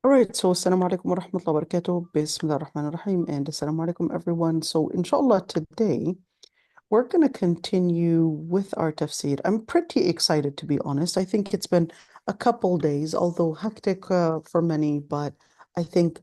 All right, so Assalamu alaikum wa rahmatullahi wa barakatuh. Bismillah ar-Rahman ar-Rahim, and Assalamu alaikum everyone. So inshallah today we're going to continue with our tafsir. I'm pretty excited, to be honest. I think it's been a couple days, although hectic for many, but I think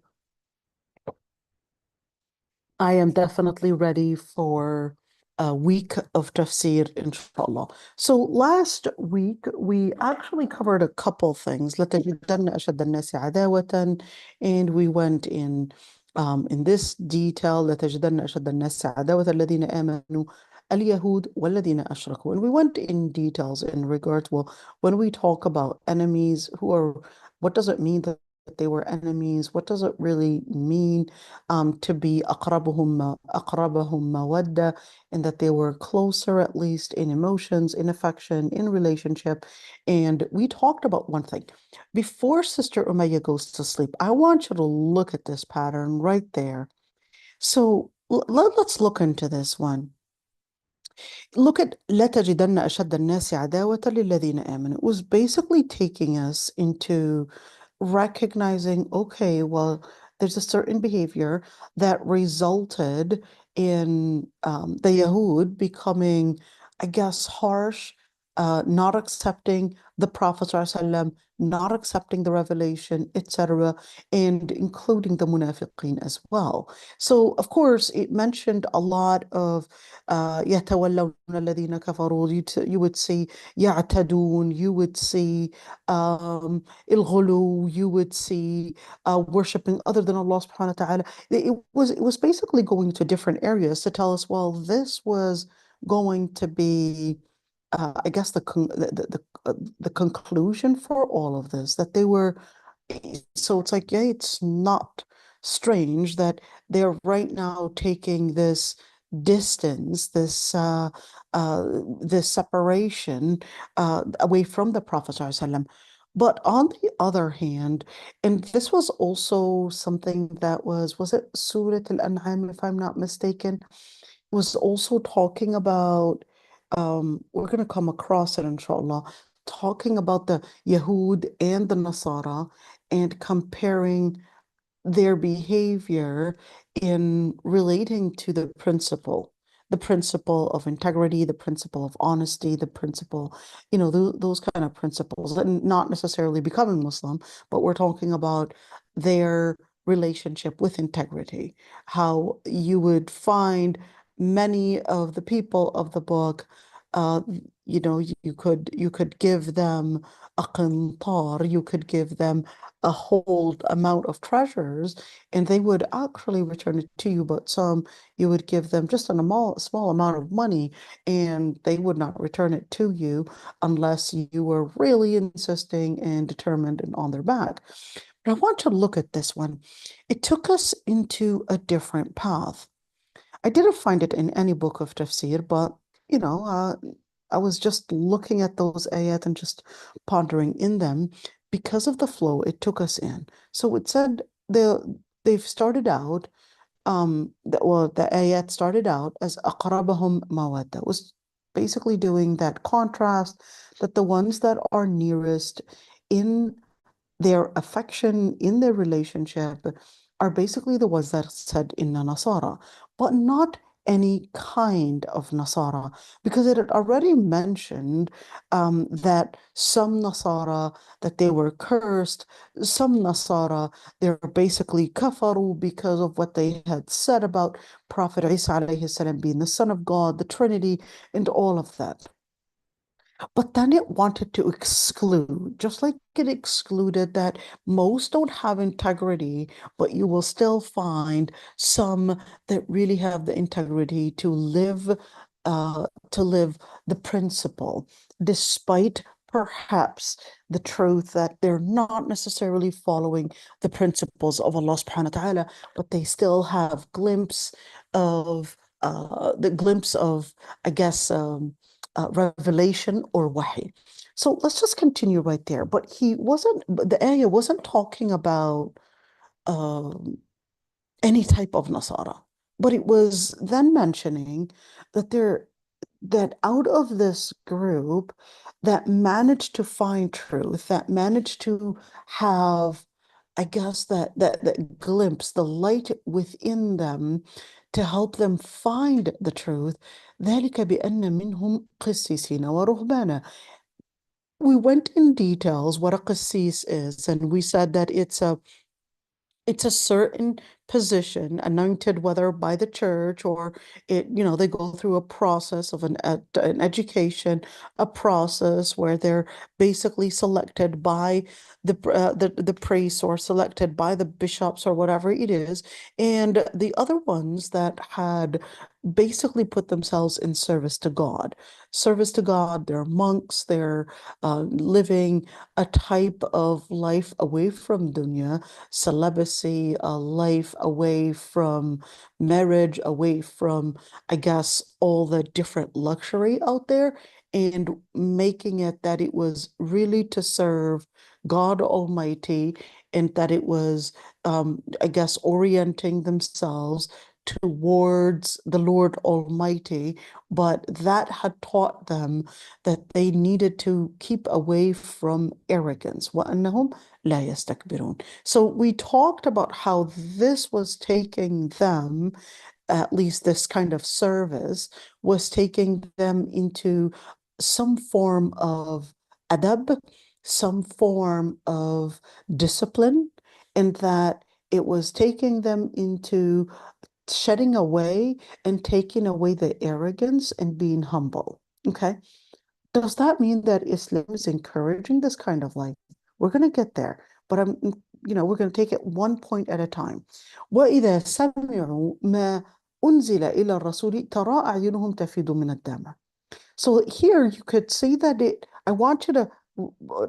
I am definitely ready for a week of tafsir, inshallah. So last week we actually covered a couple things. لَتَجِدَنَّ أَشَدَّ النَّاسِ عَدَاوَةً, and we went in this detail. لَتَجِدَنَّ أَشَدَّ النَّاسِ عَدَاوَةً الَّذِينَ آمَنُوا اليهود والذين أشركوا. And we went in details in regards, well, when we talk about enemies, what does it mean that they were enemies? What does it really mean to be أقربهم مودة, and that they were closer, at least in emotions, in affection, in relationship. And we talked about one thing. Before Sister Umayyah goes to sleep, I want you to look at this pattern right there. So let's look into this one. Look at لَتَجِدَنَّ أَشَدَّ النَّاسِ عَدَاوَةً لِلَّذِينَ آمَنُوا. It was basically taking us into recognizing, okay, well, there's a certain behavior that resulted in the Yahud becoming, I guess, harsh, not accepting the Prophet ﷺ, not accepting the revelation, etc., and including the munafiqeen as well. So, of course, it mentioned a lot of يتولون الذين كفروا. You would see يعتدون, you would see الغلو, you would see worshiping other than Allah subhanahu wa ta'ala. It was basically going to different areas to tell us, well, this was going to be I guess the conclusion for all of this, that they were, so it's like, yeah, it's not strange that they're right now taking this distance, this separation away from the Prophet ﷺ. But on the other hand, and this was also something that was it Surah Al-An'am, if I'm not mistaken, was also talking about, we're going to come across it, inshallah, talking about the Yahud and the Nasara and comparing their behavior in relating to the principle of integrity, the principle of honesty, the principle, those kind of principles, and not necessarily becoming Muslim, but we're talking about their relationship with integrity, how you would find many of the people of the book, uh, you could give them a qintar, you could give them a whole amount of treasures, and they would actually return it to you. But some, you would give them just a small amount of money, and they would not return it to you unless you were really insisting and determined and on their back. But I want to look at this one. It took us into a different path. I didn't find it in any book of tafsir, but you know, uh, I was just looking at those ayat and just pondering in them because of the flow it took us in. So it said they've started out, the ayat started out as aqrabahum mawadda, was basically doing that contrast, that the ones that are nearest in their affection, in their relationship, are basically the ones that said inna Nasara, but not any kind of Nasara, because it had already mentioned that some Nasara, that they were cursed, some Nasara, they're basically kafaru because of what they had said about Prophet Isa alayhi salam being the Son of God, the Trinity, and all of that. But then it wanted to exclude, just like it excluded that most don't have integrity, but you will still find some that really have the integrity to live the principle, despite perhaps the truth that they're not necessarily following the principles of Allah subhanahu wa ta'ala, but they still have the glimpse of, I guess, revelation or wahi. So let's just continue right there. But the ayah wasn't talking about um, any type of Nasara, but it was then mentioning that that out of this group that managed to find truth, that managed to have I guess that glimpse, the light within them to help them find the truth. ذلك بأن منهم قسيسين ورهبانا. We went in details what a qassis is, and we said that it's a certain position anointed whether by the church or they go through a process of an education, a process where they're basically selected by the priests or selected by the bishops or whatever it is, and the other ones that had basically put themselves in service to God, they're monks, they're living a type of life away from dunya, celibacy, a life away from marriage, away from, I guess, all the different luxury out there, and making it that it was really to serve God Almighty, and that it was, I guess, orienting themselves towards the Lord Almighty, but that had taught them that they needed to keep away from arrogance. وَأَنَّهُمْ لَا يَسْتَكْبِرُونَ. So we talked about how this was taking them, at least this kind of service, was taking them into some form of adab, some form of discipline, and that it was taking them into shedding away and taking away the arrogance and being humble. Okay. Does that mean that Islam is encouraging this kind of life? We're going to get there, but we're going to take it one point at a time. وَإِذَا سَمِعُوا مَا أُنزِلَ إِلَى الرَّسُولِ تَرَى أَعْيُنُهُمْ تَفِيضُ مِنَ الدَّمْعِ. So here you could see that I want you to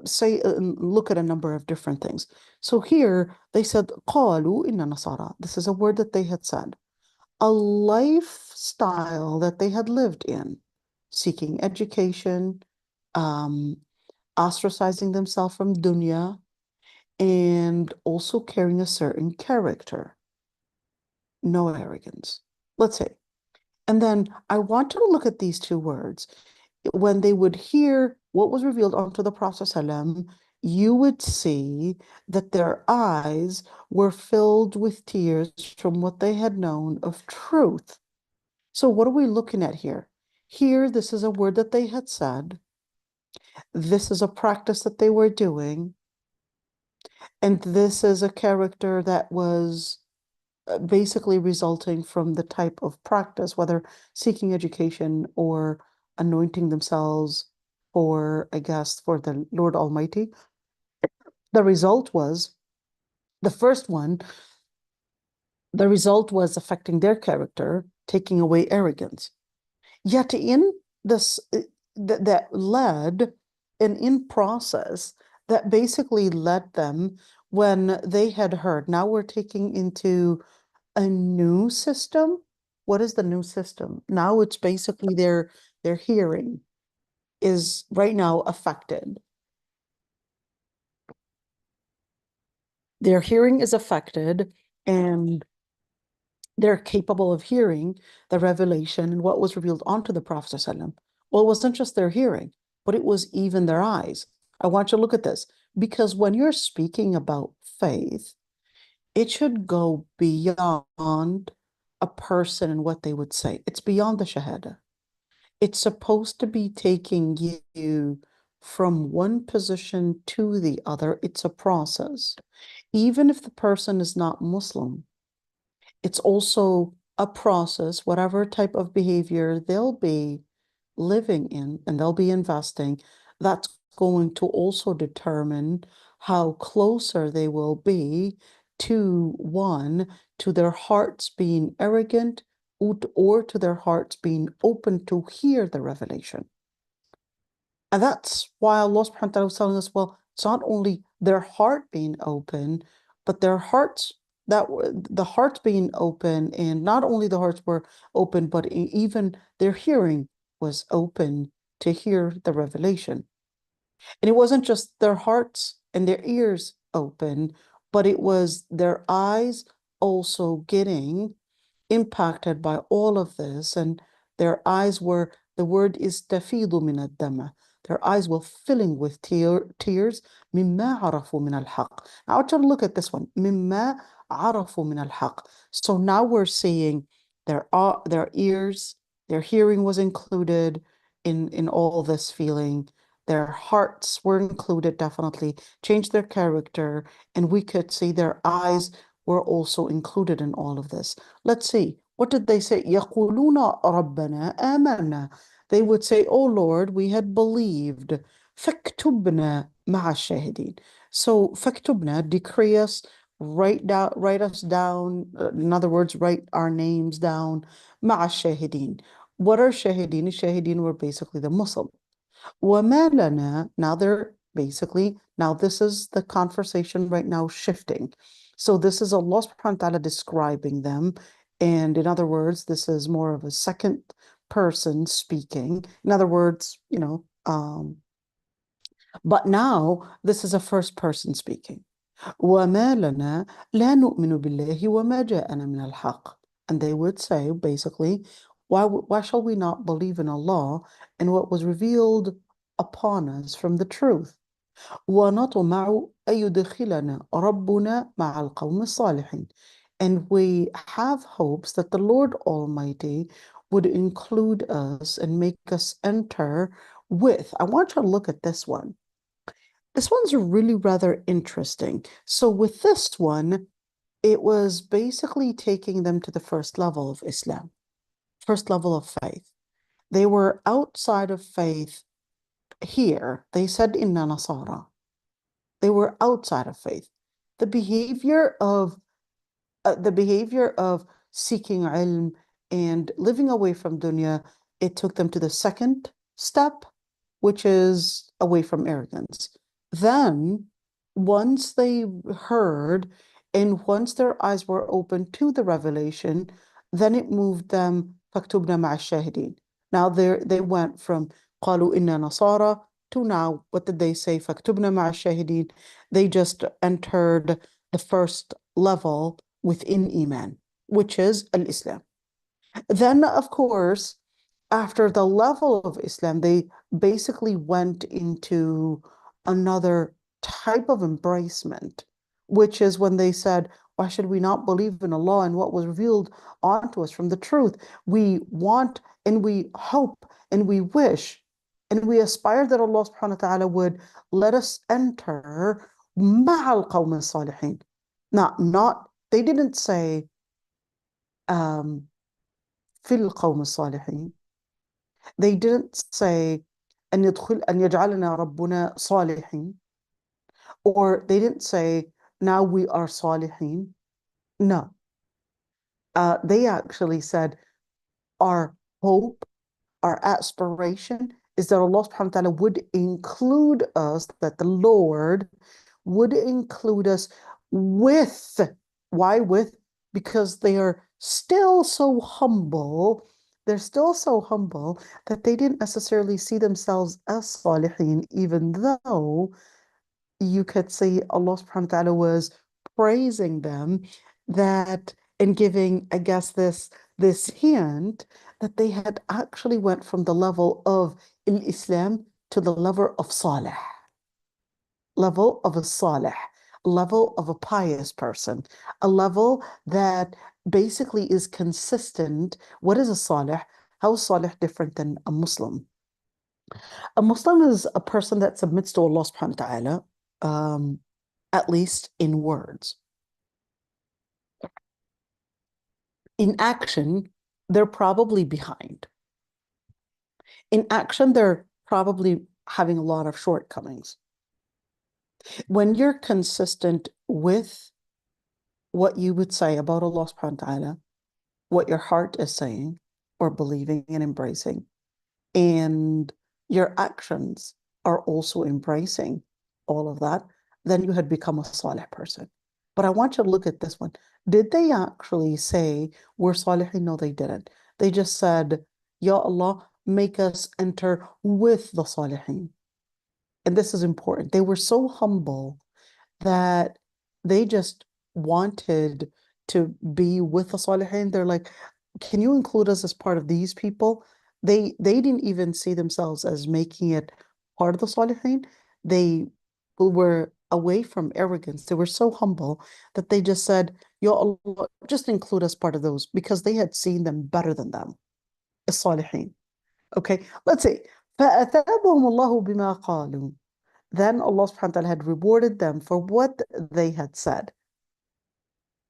say, look at a number of different things. So here they said, قَالُوا إِنَّ نَصَارَى. This is a word that they had said. A lifestyle that they had lived in, seeking education, um, ostracizing themselves from dunya, and also carrying a certain character. No arrogance. Let's say. And then I want you to look at these two words. When they would hear what was revealed unto the Prophet ﷺ, you would see that their eyes were filled with tears from what they had known of truth. So what are we looking at here? Here, this is a word that they had said. This is a practice that they were doing. And this is a character that was basically resulting from the type of practice, whether seeking education or anointing themselves for, I guess, for the Lord Almighty. The result was, the first one, the result was affecting their character, taking away arrogance. Yet in this, that led, and in process, that basically led them when they had heard, now we're taking into a new system. What is the new system? Now it's basically their hearing is right now affected. Their hearing is affected, and they're capable of hearing the revelation and what was revealed onto the Prophet ﷺ. Well, it wasn't just their hearing, but it was even their eyes. I want you to look at this, because when you're speaking about faith, it should go beyond a person and what they would say. It's beyond the shahada. It's supposed to be taking you from one position to the other. It's a process. Even if the person is not Muslim, it's also a process, whatever type of behavior they'll be living in and they'll be investing, that's going to also determine how closer they will be to one, to their hearts being arrogant, or to their hearts being open to hear the revelation. And that's why Allah subhanahu wa ta'ala was telling us, well, it's not only their heart being open, but their hearts, the hearts being open, and not only the hearts were open, but even their hearing was open to hear the revelation. And it wasn't just their hearts and their ears open, but it was their eyes also getting impacted by all of this. And their eyes were, the word is tafidu min ad-dama. their eyes will filling with tears. مما عرفوا من الحق. Now I want you to look at this one. مما عرفوا من الحق. So now we're seeing their ears, their hearing was included in all this feeling. Their hearts were included, definitely changed their character, and we could see their eyes were also included in all of this. Let's see. What did they say? يقولون ربنا آمنا. They would say, "Oh Lord, we had believed." فاكتبنا مع الشاهدين. So فاكتبنا, decree us, write us down. In other words, write our names down. مع الشاهدين. What are shahideen? Shahideen were basically the Muslim. وما لنا, now they're basically, now this is the conversation right now shifting. So this is Allah subhanahu wa ta'ala describing them. And in other words, this is more of a second person speaking. In other words, but now this is a first person speaking. وما لنا لا نؤمن بالله وما جاءنا من الحق. And they would say, basically, why shall we not believe in Allah and what was revealed upon us from the truth? ونطمع أن يدخلنا ربنا مع القوم الصالحين. And we have hopes that the Lord Almighty would include us and make us enter with. I want you to look at this one. This one's really rather interesting. So with this one, it was basically taking them to the first level of Islam, first level of faith. They were outside of faith here. They said inna nasara. They were outside of faith. The behavior of seeking ilm and living away from dunya, it took them to the second step, which is away from arrogance. Then, once they heard and once their eyes were open to the revelation, then it moved them فَاكْتُبْنَا مَعَ الشَّاهِدِينَ. Now they went from قَالُوا إِنَّا نَصَارَى to now, what did they say? فَاكْتُبْنَا مَعَ الشَّاهِدِينَ. They just entered the first level within Iman, which is al-Islam. Then, of course, after the level of Islam, they basically went into another type of embracement, which is when they said, why should we not believe in Allah and what was revealed onto us from the truth? We want and we hope and we wish and we aspire that Allah subhanahu wa ta'ala would let us enter مع القوم الصالحين. Not, they didn't say في القوم الصالحين. They didn't say أن يجعلنا ربنا صالحين, or they didn't say now we are صالحين. No. They actually said our hope, our aspiration is that Allah subhanahu wa ta'ala would include us, that the Lord would include us with. Why with? Because they are still so humble. They're still so humble that they didn't necessarily see themselves as salihin, even though you could see Allah subhanahu wa ta'ala was praising them, that and giving, I guess, this hint that they had actually went from the level of Islam to the level of Salih, level of a Salih, level of a pious person, a level that basically is consistent. What is a Salih? How is Salih different than a Muslim? A Muslim is a person that submits to Allah subhanahu wa ta'ala, at least in words. In action, they're probably behind. In action, they're probably having a lot of shortcomings. When you're consistent with what you would say about Allah subhanahu wa ta'ala, what your heart is saying or believing and embracing, and your actions are also embracing all of that, then you had become a salih person. But I want you to look at this one. Did they actually say we're salihin? No, they didn't. They just said, Ya Allah, make us enter with the salihin. And this is important. They were so humble that they just wanted to be with the salihin. They're like, can you include us as part of these people? They didn't even see themselves as making it part of the Salihin, they were away from arrogance. They were so humble that they just said, Ya Allah, just include us part of those because they had seen them better than them, the Salihin. Okay, let's see. فأثابهم الله بما قالوا. Then Allah subhanahu wa ta'ala had rewarded them for what they had said.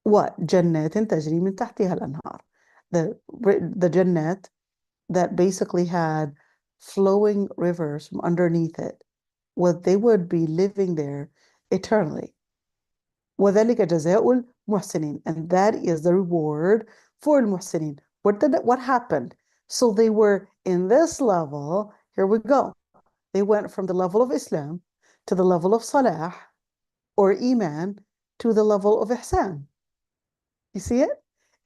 What? جنات تجري من تحتها الأنهار. The Jannat that basically had flowing rivers from underneath it, well, they would be living there eternally. وذلك جزاء المحسنين, and that is the reward for المحسنين. What happened? So they were in this level. Here we go. They went from the level of Islam to the level of Salah or Iman to the level of Ihsan. You see it?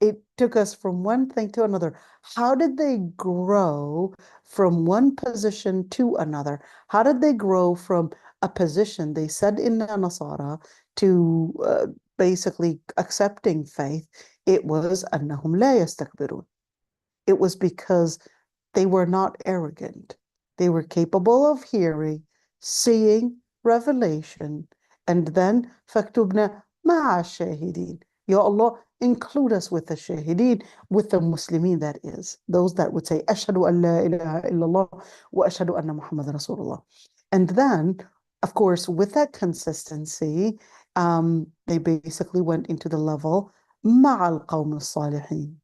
It took us from one thing to another. How did they grow from one position to another? How did they grow from a position, they said inna nasara, to basically accepting faith? It was annahum la yastakbirun. It was because they were not arrogant. They were capable of hearing, seeing revelation, and then faktubna ma'a shahidin. Ya Allah, include us with the shahideen, with the Muslimin, that is, those that would say, Ashhadu an la ilaha illallah wa ashhadu anna Muhammad Rasulullah. And then, of course, with that consistency, they basically went into the level ma'al qawm al-salihin.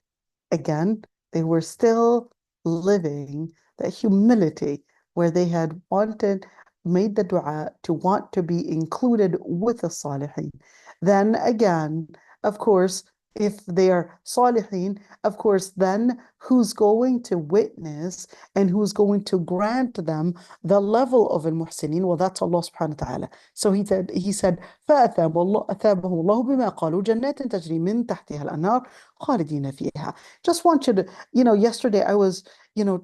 Again, they were still living that humility where they had made the dua to want to be included with the salihin. Then again, of course, if they are salihin, of course, then who's going to witness and who's going to grant them the level of al-muhsinin? Well, that's Allah subhanahu wa ta'ala. So he said, فأثابهم الله بما قالوا جنات تجري من تحتها الأنهار خالدين فيها. Just want you to, yesterday I was,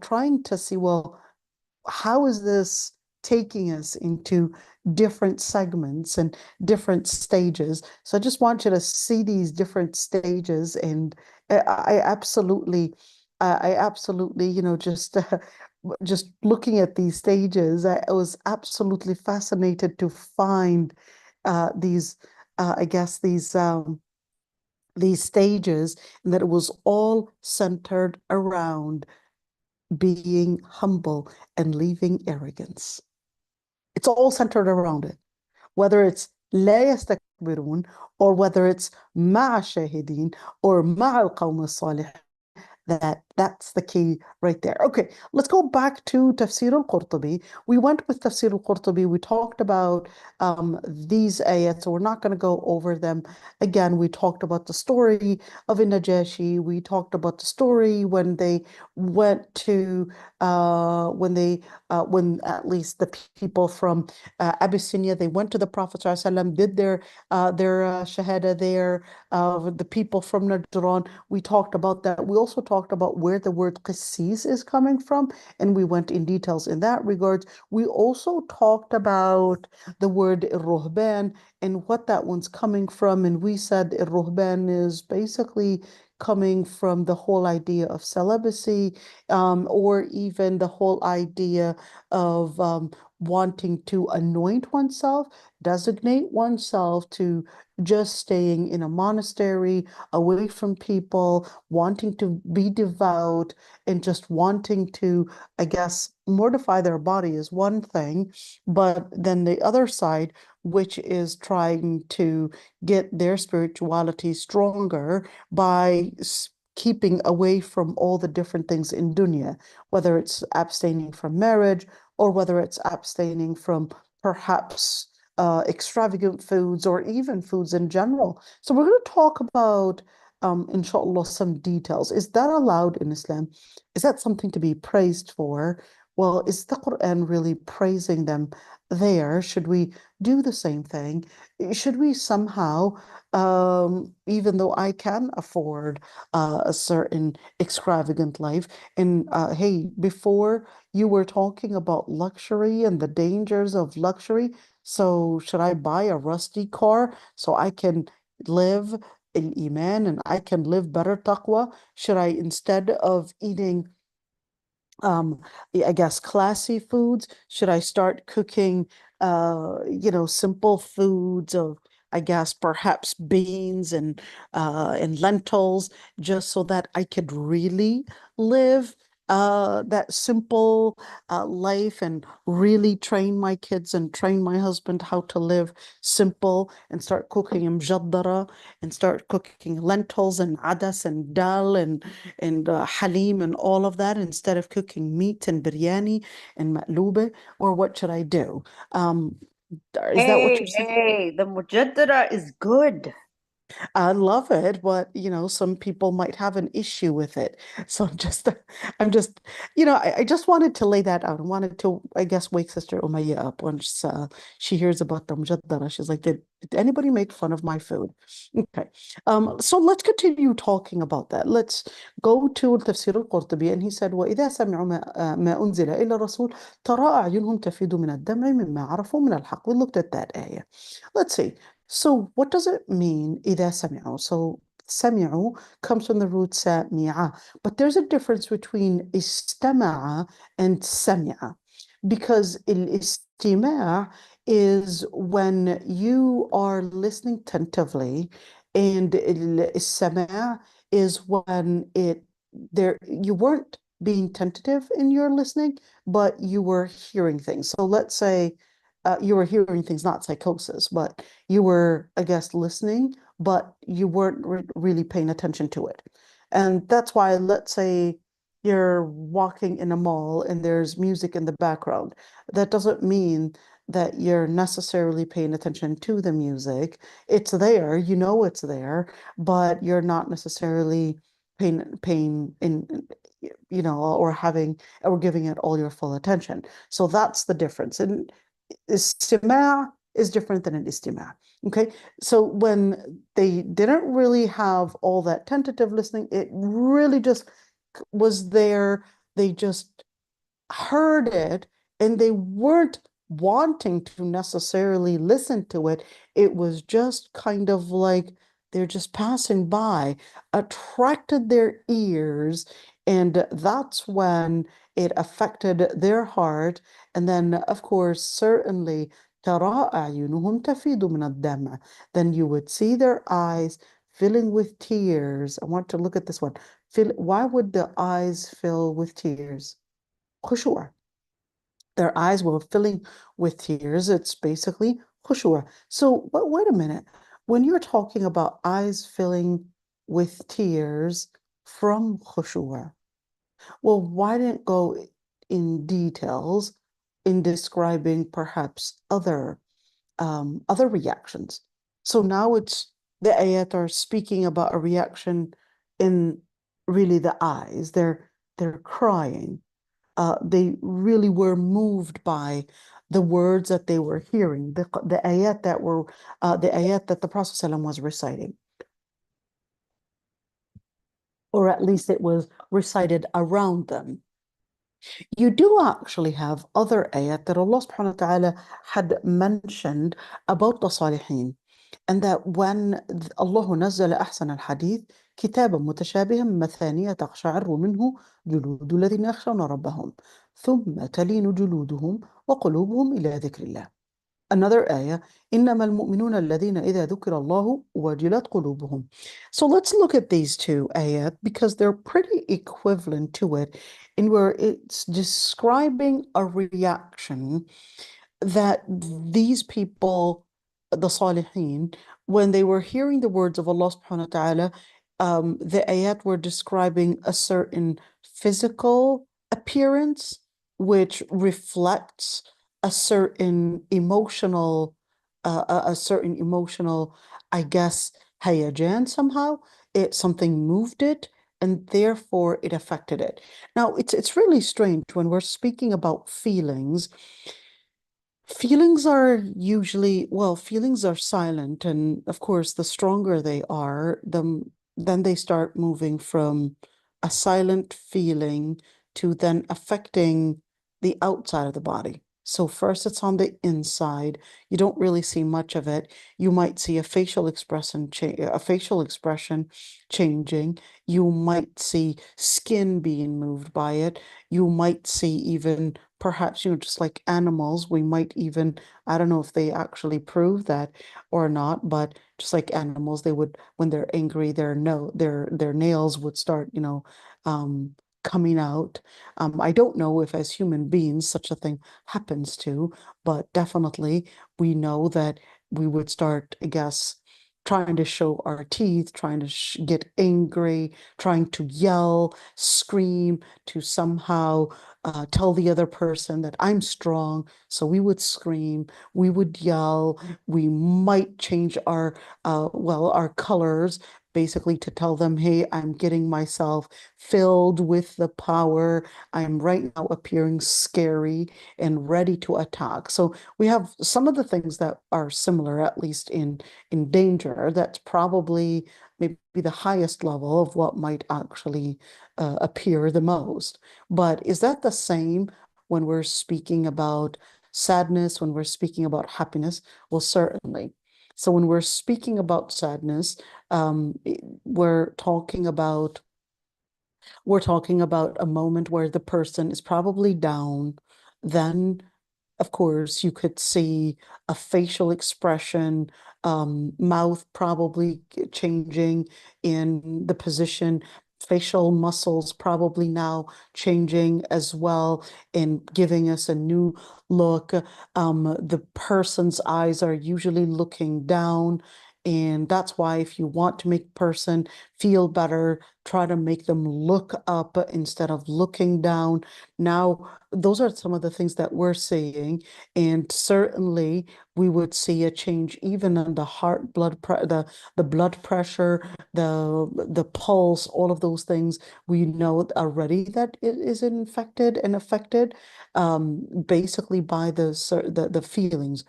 trying to see, well, how is this taking us into different segments and different stages? So I just want you to see these different stages, and I absolutely, just looking at these stages, I was absolutely fascinated to find these, I guess these stages, and that it was all centered around being humble and leaving arrogance. It's all centered around it. Whether it's لا يستكبرون or whether it's مع الشاهدين or مع القوم الصالحين, that's the key right there. Okay, let's go back to Tafseer al-Qurtubi. We went with Tafseer al-Qurtubi. We talked about these ayats, so we're not going to go over them again. We talked about the story of Najashi. We talked about the story when they went to when at least the people from Abyssinia, they went to the Prophet ﷺ, did their shahada there. The people from Najran, we talked about that. We also talked about where the word qissis is coming from, and we went in details in that regard. We also talked about the word ruhban and what that one's coming from, and we said ruhban is basically coming from the whole idea of celibacy, or even the whole idea of wanting to anoint oneself, designate oneself to just staying in a monastery, away from people, wanting to be devout, and just wanting to, I guess, mortify their body is one thing, but then the other side, which is trying to get their spirituality stronger by keeping away from all the different things in dunya, whether it's abstaining from marriage or whether it's abstaining from perhaps extravagant foods or even foods in general. So we're going to talk about, inshallah, some details. Is that allowed in Islam? Is that something to be praised for? Well, is the Quran really praising them there? Should we do the same thing? Should we somehow, even though I can afford a certain extravagant life, and hey, before you were talking about luxury and the dangers of luxury, so should I buy a rusty car so I can live in Iman and I can live better taqwa? Should I, instead of eating um, I guess classy foods? Should I start cooking, simple foods of, I guess, perhaps beans and lentils, just so that I could really live that simple life and really train my kids and train my husband how to live simple and start cooking mjaddara and start cooking lentils and adas and dal and halim and all of that instead of cooking meat and biryani and maqlube, or what should I do? Um, is that what you're Hey, saying? hey, the mujaddara is good. I love it, but some people might have an issue with it. So I'm just, I just wanted to lay that out. I wanted to, I guess, wake Sister Umayya up once she hears about the mujaddara. She's like, did anybody make fun of my food? Okay. So let's continue talking about that. Let's go to Tafsir al-Qurtubi, and he said, وإذا سمعوا ما أنزل إلى الرسول ترى أعينهم تفيض من الدمع مما عرفوا من الحق. We looked at that ayah. Let's see. So what does it mean إذا سمعوا? So سمعوا comes from the root سمع, but there's a difference between استمع and سمع, because الاستماع is when you are listening attentively, and السماع is when you weren't being tentative in your listening, but you were hearing things. So let's say you were hearing things, not psychosis, but you were, I guess, listening, but you weren't really paying attention to it. And that's why, let's say you're walking in a mall and there's music in the background. That doesn't mean that you're necessarily paying attention to the music. It's there, it's there, but you're not necessarily paying in, or giving it all your full attention. So that's the difference. And istima' is different than an istima'. Okay. So when they didn't really have all that tentative listening, it really just was there. They just heard it and they weren't wanting to necessarily listen to it. It was just kind of like they're just passing by, attracted their ears, and that's when it affected their heart. And then, of course, certainly, ترى أعينهم تفيض من الدمع. Then you would see their eyes filling with tears. I want to look at this one. Why would the eyes fill with tears? خشوع. Their eyes were filling with tears. It's basically khushu'ah. So, but wait a minute. When you're talking about eyes filling with tears from khushu'ah, well, why didn't go in details in describing perhaps other reactions? So now it's the ayat are speaking about a reaction in really the eyes. They're crying. They really were moved by the words that they were hearing, the ayat that the Prophet ﷺ was reciting, or at least it was recited around them. You do actually have other ayat that Allah subhanahu wa ta'ala had mentioned about the Salihin, and that when Allah نزل أحسن الحديث كتابا متشابها مثانية تقشعر منه جلود الذين يخشون ربهم ثم تلين جلودهم وقلوبهم إلى ذكر الله. Another ayah, إنما المؤمنون الذين إذا ذكر الله وجلت قلوبهم. So let's look at these two ayat because they're pretty equivalent to it, in where it's describing a reaction that these people, the Salihin, when they were hearing the words of Allah subhanahu wa ta'ala, the ayat were describing a certain physical appearance which reflects a certain emotional, I guess, hayajan somehow. Something moved it, and therefore it affected it. Now, it's really strange when we're speaking about feelings. Feelings are usually, well, feelings are silent, and of course, the stronger they are, then they start moving from a silent feeling to then affecting the outside of the body. So first it's on the inside. You don't really see much of it. You might see a facial expression changing. You might see skin being moved by it. You might see even perhaps, just like animals, we might even, I don't know if they actually prove that or not, but just like animals, they would, when they're angry, their nails would start, coming out. I don't know if as human beings such a thing happens to, but definitely we know that we would start, I guess, trying to show our teeth, trying to get angry, trying to yell, scream, to somehow tell the other person that I'm strong. So we would scream, we would yell, we might change our colors, basically to tell them, hey, I'm getting myself filled with the power. I'm right now appearing scary and ready to attack. So we have some of the things that are similar, at least in danger. That's probably maybe the highest level of what might actually appear the most. But is that the same when we're speaking about sadness, when we're speaking about happiness? Well, certainly. So when we're speaking about sadness, we're talking about a moment where the person is probably down. Then, of course, you could see a facial expression, mouth probably changing in the position, facial muscles probably now changing as well and giving us a new look. The person's eyes are usually looking down. And that's why if you want to make a person feel better, try to make them look up instead of looking down. Now, those are some of the things that we're seeing, and certainly we would see a change even in the heart, the blood pressure, the pulse, all of those things. We know already that it is infected and affected, basically by the feelings.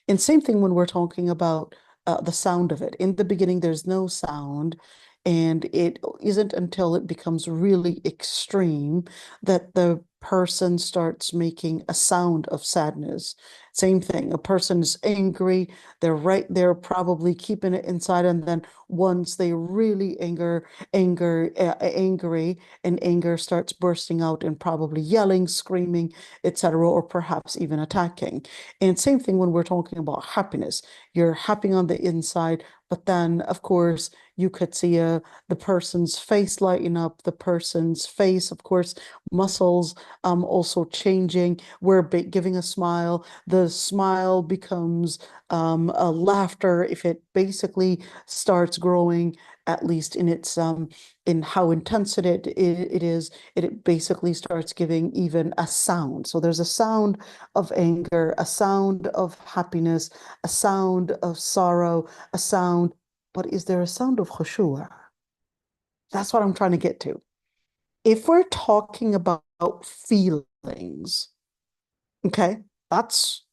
And same thing when we're talking about the sound of it. In the beginning, there's no sound. And it isn't until it becomes really extreme that the person starts making a sound of sadness. Same thing, a person's angry, they're right there probably keeping it inside, and then once they really angry, and anger starts bursting out and probably yelling, screaming, etc., or perhaps even attacking. And same thing when we're talking about happiness. You're happy on the inside, but then, of course, you could see the person's face lighting up, the person's face, of course, muscles also changing. We're giving a smile. The smile becomes a laughter if it basically starts growing, at least in how intense it is. It basically starts giving even a sound. So there's a sound of anger, a sound of happiness, a sound of sorrow, a sound. But is there a sound of khushu'? That's what I'm trying to get to. If we're talking about feelings, okay, that's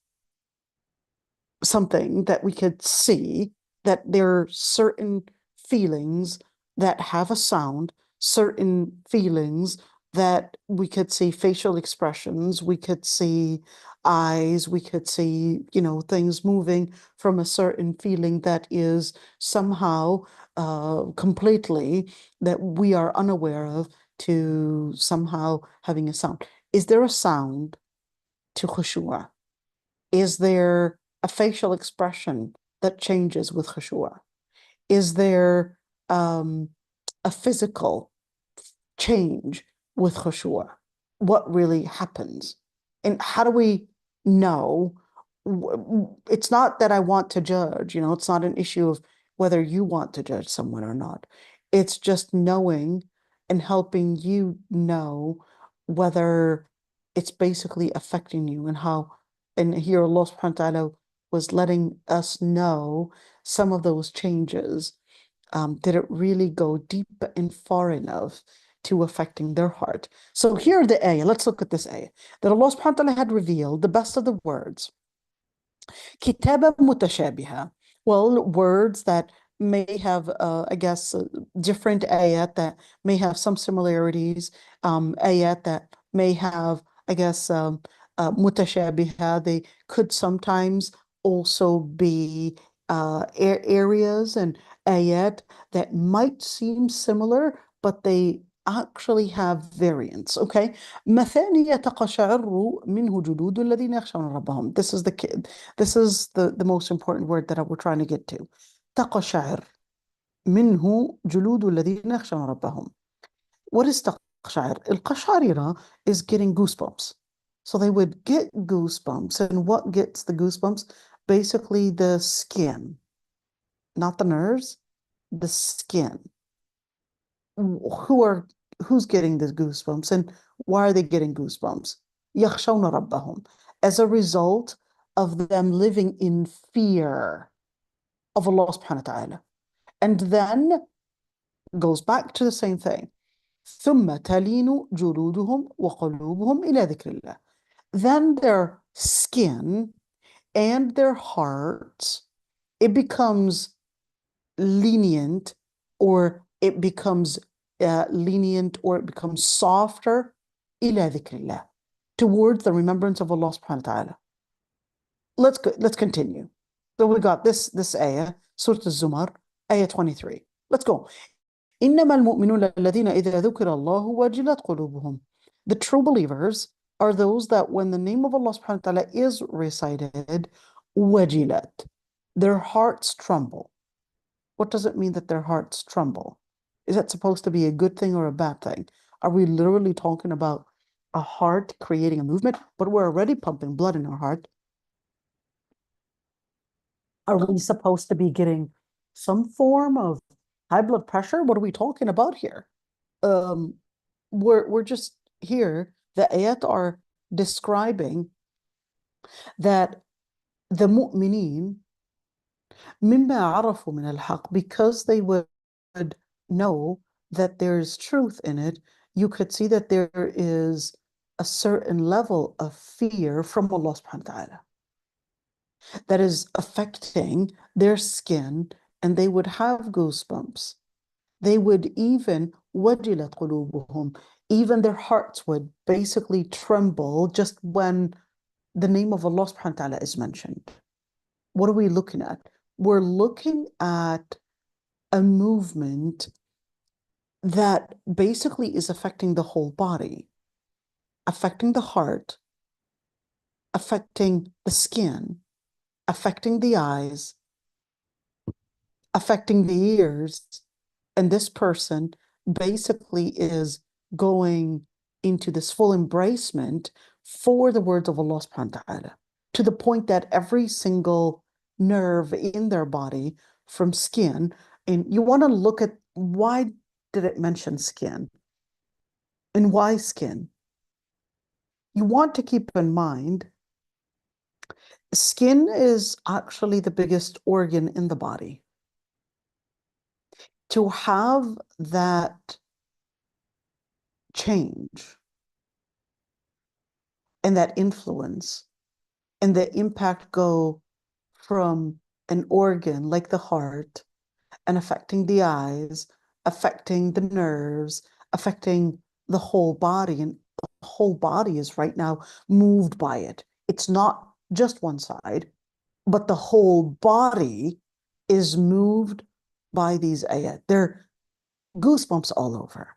something that we could see, that there are certain feelings that have a sound, certain feelings that we could see facial expressions, we could see eyes, we could see, things moving from a certain feeling that is somehow completely that we are unaware of to somehow having a sound. Is there a sound to khushu'ah? Is there a facial expression that changes with khushu'ah? Is there a physical change with khushu'ah? What really happens? And how do we know? It's not that I want to judge, it's not an issue of whether you want to judge someone or not. It's just knowing and helping you know whether it's basically affecting you and how, and here Allah subhanahu wa ta'ala was letting us know some of those changes. Did it really go deep and far enough to affecting their heart? So here are the ayah. Let's look at this ayah. That Allah subhanahu wa ta'ala had revealed the best of the words. كتابا متشابهة. Well, words that may have, I guess, different ayat that may have some similarities, ayat that may have, I guess, mutashabiha. They could sometimes also be areas and ayat that might seem similar, but they actually have variants. Okay. مثانية تقشعر منه جلود الذين يخشون ربهم. This is the most important word that we're trying to get to. تقشعر منه جلود الذين يخشون ربهم. What is تقشعر? القشعريرة is getting goosebumps. So they would get goosebumps. And what gets the goosebumps? Basically the skin, not the nerves, the skin. Who's getting the goosebumps and why are they getting goosebumps? يخشون ربهم, as a result of them living in fear of Allah subhanahu wa ta'ala. And then goes back to the same thing. ثم تلين جلودهم وقلوبهم إلى ذكر الله. Then their skin and their hearts, it becomes lenient, or it becomes softer إلى ذكر الله, towards the remembrance of Allah subhanahu wa ta'ala. Let's continue. So we got this ayah, Surah Al-Zumar, ayah 23. Let's go. إنما المؤمنون الذين إذا ذكر الله وجلت قلوبهم. The true believers are those that when the name of Allah subhanahu wa ta'ala is recited, wajilat, their hearts tremble. What does it mean that their hearts tremble? Is that supposed to be a good thing or a bad thing? Are we literally talking about a heart creating a movement, but we're already pumping blood in our heart? Are we supposed to be getting some form of high blood pressure? What are we talking about here? We're just here. The ayat are describing that the mu'mineen مما عرفوا من الحق, because they would know that there's truth in it. You could see that there is a certain level of fear from Allah subhanahu wa ta'ala that is affecting their skin, and they would have goosebumps. They would even wajilat qulubuhum, even their hearts would basically tremble just when the name of Allah subhanahu wa ta'ala is mentioned. What are we looking at? We're looking at a movement that basically is affecting the whole body, affecting the heart, affecting the skin, affecting the eyes, affecting the ears. And this person basically is going into this full embracement for the words of Allah subhanahu wa ta'ala, to the point that every single nerve in their body, from skin, and you want to look at why did it mention skin and why skin? You want to keep in mind, skin is actually the biggest organ in the body. To have that change and that influence and the impact go from an organ like the heart and affecting the eyes, affecting the nerves, affecting the whole body, and the whole body is right now moved by it. It's not just one side, but the whole body is moved by these ayat. They're goosebumps all over.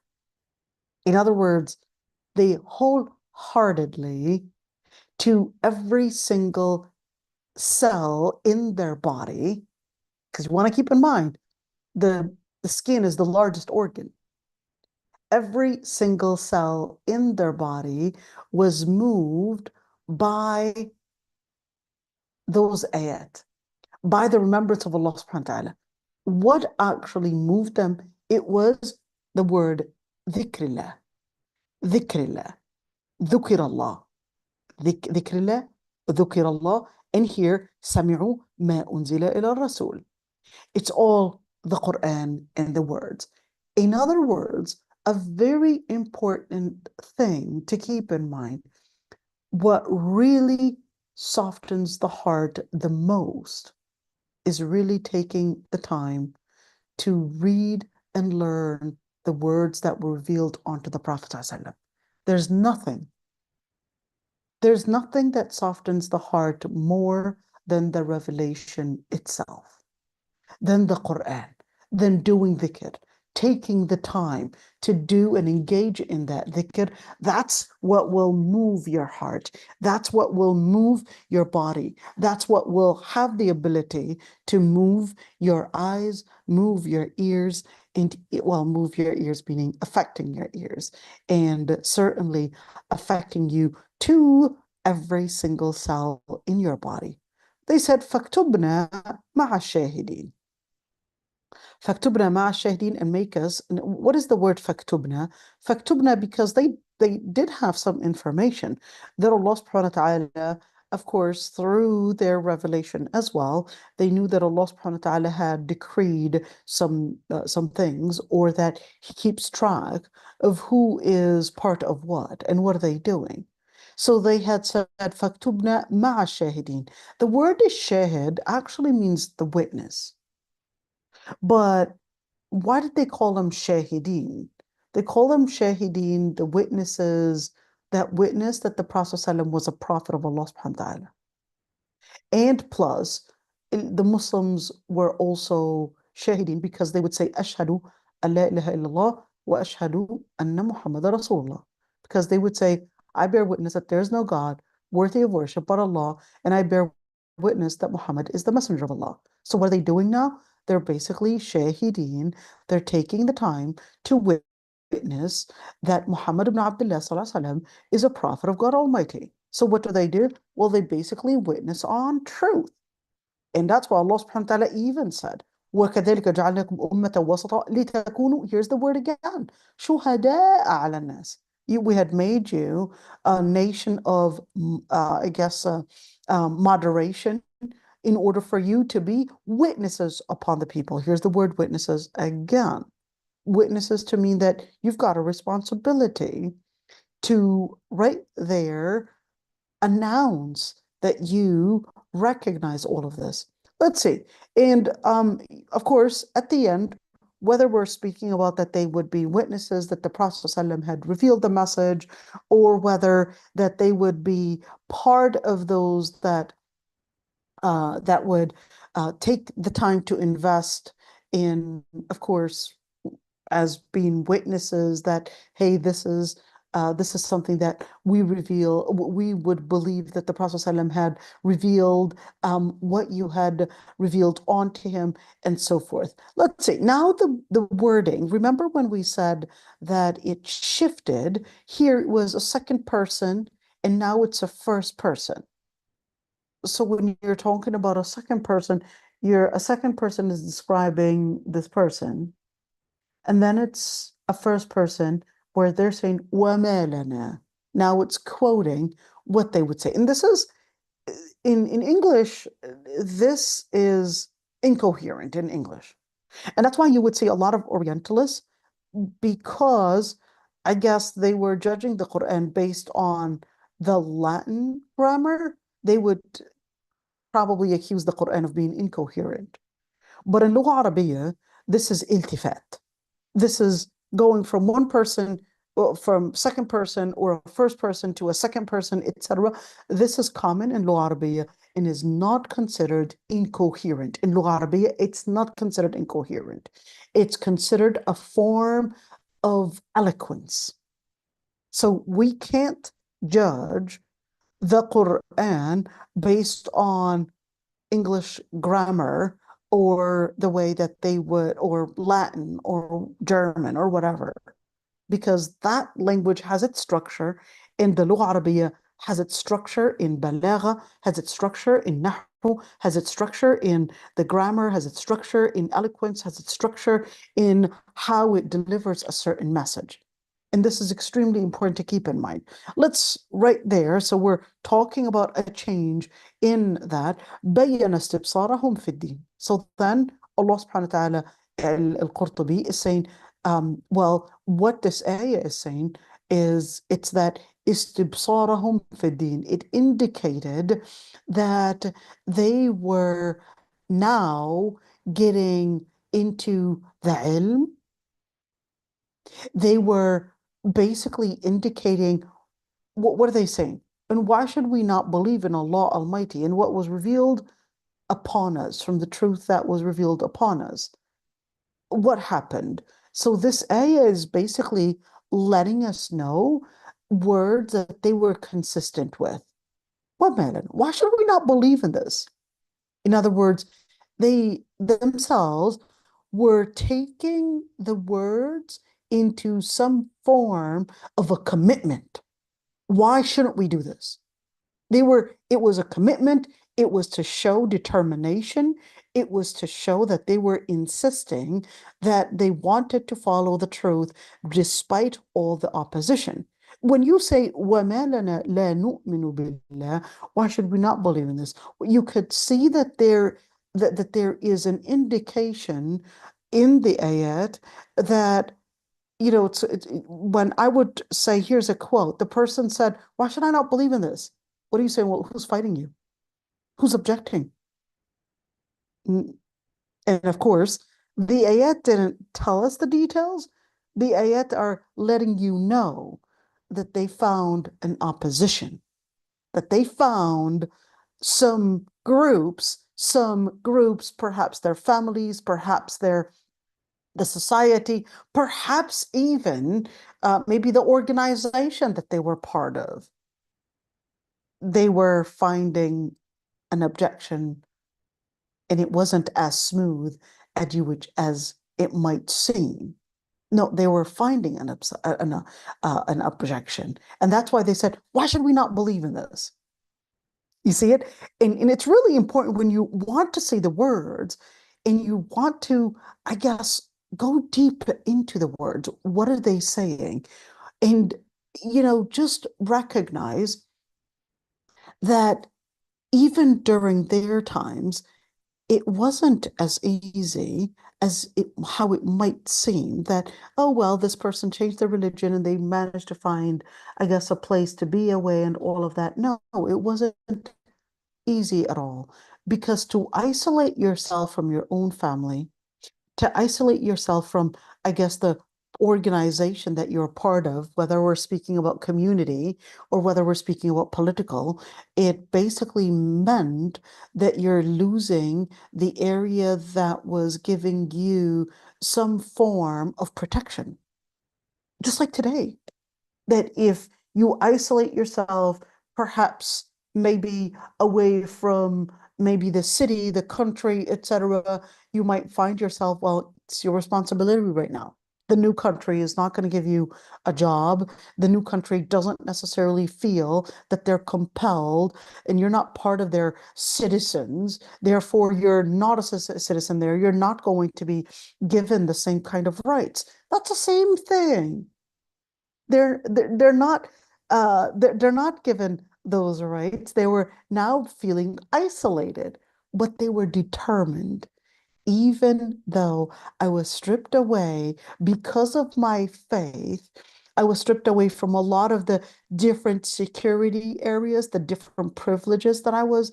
In other words, they wholeheartedly, to every single cell in their body, because you want to keep in mind, the skin is the largest organ. Every single cell in their body was moved by those ayat, by the remembrance of Allah subhanahu wa ta'ala. What actually moved them? It was the word dhikrillah, dhikrillah, dhukirallah, dhikrillah, dhukirallah, and here سمعوا ما أنزل إلى الرسول. It's all the Quran and the words. In other words, a very important thing to keep in mind, what really softens the heart the most is really taking the time to read and learn the words that were revealed onto the Prophet ﷺ. There's nothing There's nothing that softens the heart more than the revelation itself, than the Quran, than doing dhikr, taking the time to do and engage in that dhikr. That's what will move your heart. That's what will move your body. That's what will have the ability to move your eyes, move your ears, and well, move your ears, meaning affecting your ears, and certainly affecting you to every single cell in your body. They said, فَاكْتُبْنَا مَعَ الشَّاهِدِينَ. فاكتبنا مع الشاهدين, and make us. And what is the word فاكتبنا? فاكتبنا, because they did have some information that Allah subhanahu wa ta'ala, of course, through their revelation as well, they knew that Allah subhanahu wa ta'ala had decreed some things, or that He keeps track of who is part of what and what are they doing. So they had said, فاكتبنا مع الشاهدين. The word shahid actually means the witness. But why did they call them shahideen? They call them shahideen, the witnesses that witnessed that the Prophet ﷺ was a prophet of Allah subhanahu wa ta'ala. And plus, the Muslims were also shahideen because they would say, Ashhadu an la ilaha illallah wa ashhadu anna Muhammad Rasulullah. Because they would say, I bear witness that there is no God worthy of worship but Allah, and I bear witness that Muhammad is the messenger of Allah. So what are they doing now? They're basically shahideen. They're taking the time to witness that Muhammad ibn Abdullah sallallahu alaihi wasallam is a prophet of God Almighty. So what do? Well, they basically witness on truth. And that's why Allah subhanahu wa ta'ala even said, وَكَذَلِكَ جَعَلْنَاكُمْ أُمَّةً وَسَطًا لِتَكُونُوا, here's the word again, شُهَدَاءَ عَلَى النَّاسِ. We had made you a nation of, moderation, in order for you to be witnesses upon the people. Here's the word witnesses again. Witnesses to mean that you've got a responsibility to right there announce that you recognize all of this. Let's see. And of course, at the end, whether we're speaking about that they would be witnesses that the Prophet ﷺ had revealed the message, or whether that they would be part of those that would take the time to invest in, of course, as being witnesses that, hey, this is something that we would believe that the Prophet ﷺ had revealed, what you had revealed onto him, and so forth. Let's see. Now the wording. Remember when we said that it shifted? Here it was a second person, and now it's a first person. So when you're talking about a second person, a second person is describing this person, and then it's a first person where they're saying وَمَا لَنَا. Now it's quoting what they would say. And this is, in English, this is incoherent in English. And that's why you would see a lot of Orientalists, because I guess they were judging the Quran based on the Latin grammar. They would probably accuse the Quran of being incoherent. But in Lugha Arabiya, this is iltifat. This is going from one person, from second person or a first person to a second person, etc. This is common in Lugha Arabiya and is not considered incoherent. In Lugha Arabiya, it's not considered incoherent. It's considered a form of eloquence. So we can't judge the Quran based on English grammar, or the way that they would, or Latin or German or whatever, because that language has its structure, and the Lugha Arabiya has its structure in balagha, has its structure in nahwu, has its structure in the grammar, has its structure in eloquence, has its structure in how it delivers a certain message. And this is extremely important to keep in mind. Let's right there. So we're talking about a change in that. بَيَّنَ اسْتِبْصَارَهُمْ فِي الدِّينِ. So then Allah subhanahu wa ta'ala, al-Qurtubi is saying, well, what this ayah is saying is, it's that istibsarahum fi din. It indicated that they were now getting into the ilm. They were basically indicating, what are they saying? And why should we not believe in Allah Almighty and what was revealed upon us from the truth that was revealed upon us? What happened? So this ayah is basically letting us know words that they were consistent with. What, Madeline? Why should we not believe in this? In other words, they themselves were taking the words into some form of a commitment. Why shouldn't we do this? It was a commitment. It was to show determination. It was to show that they were insisting that they wanted to follow the truth despite all the opposition. When you say, وَمَا لَنَا لَا نُؤْمِنُ بِاللَّهِ, why should we not believe in this? You could see that there is an indication in the ayat that when I would say, here's a quote, the person said, why should I not believe in this? What are you saying? Well, who's fighting you? Who's objecting? And of course, the ayat didn't tell us the details. The ayat are letting you know that they found an opposition, that they found some groups, perhaps their families, perhaps the society, perhaps even maybe the organization that they were part of. They were finding an objection, and it wasn't as smooth as it might seem. No, they were finding an objection, and that's why they said, "Why should we not believe in this?" You see it, and it's really important when you want to say the words, and you want to, I guess, go deep into the words. What are they saying? And just recognize that even during their times, it wasn't as easy as how it might seem that, oh, well, this person changed their religion and they managed to find, I guess, a place to be away and all of that. No, it wasn't easy at all. Because to isolate yourself from your own family, to isolate yourself from, I guess, the organization that you're a part of, whether we're speaking about community or whether we're speaking about political, it basically meant that you're losing the area that was giving you some form of protection. Just like today, that if you isolate yourself, perhaps maybe away from maybe the city, the country, etc., you might find yourself, well, it's your responsibility right now. The new country is not going to give you a job. The new country doesn't necessarily feel that they're compelled and you're not part of their citizens. Therefore, you're not a citizen there. You're not going to be given the same kind of rights. That's the same thing. They're not they're not given those rights. They were now feeling isolated, but they were determined. Even though I was stripped away because of my faith, I was stripped away from a lot of the different security areas, the different privileges that I was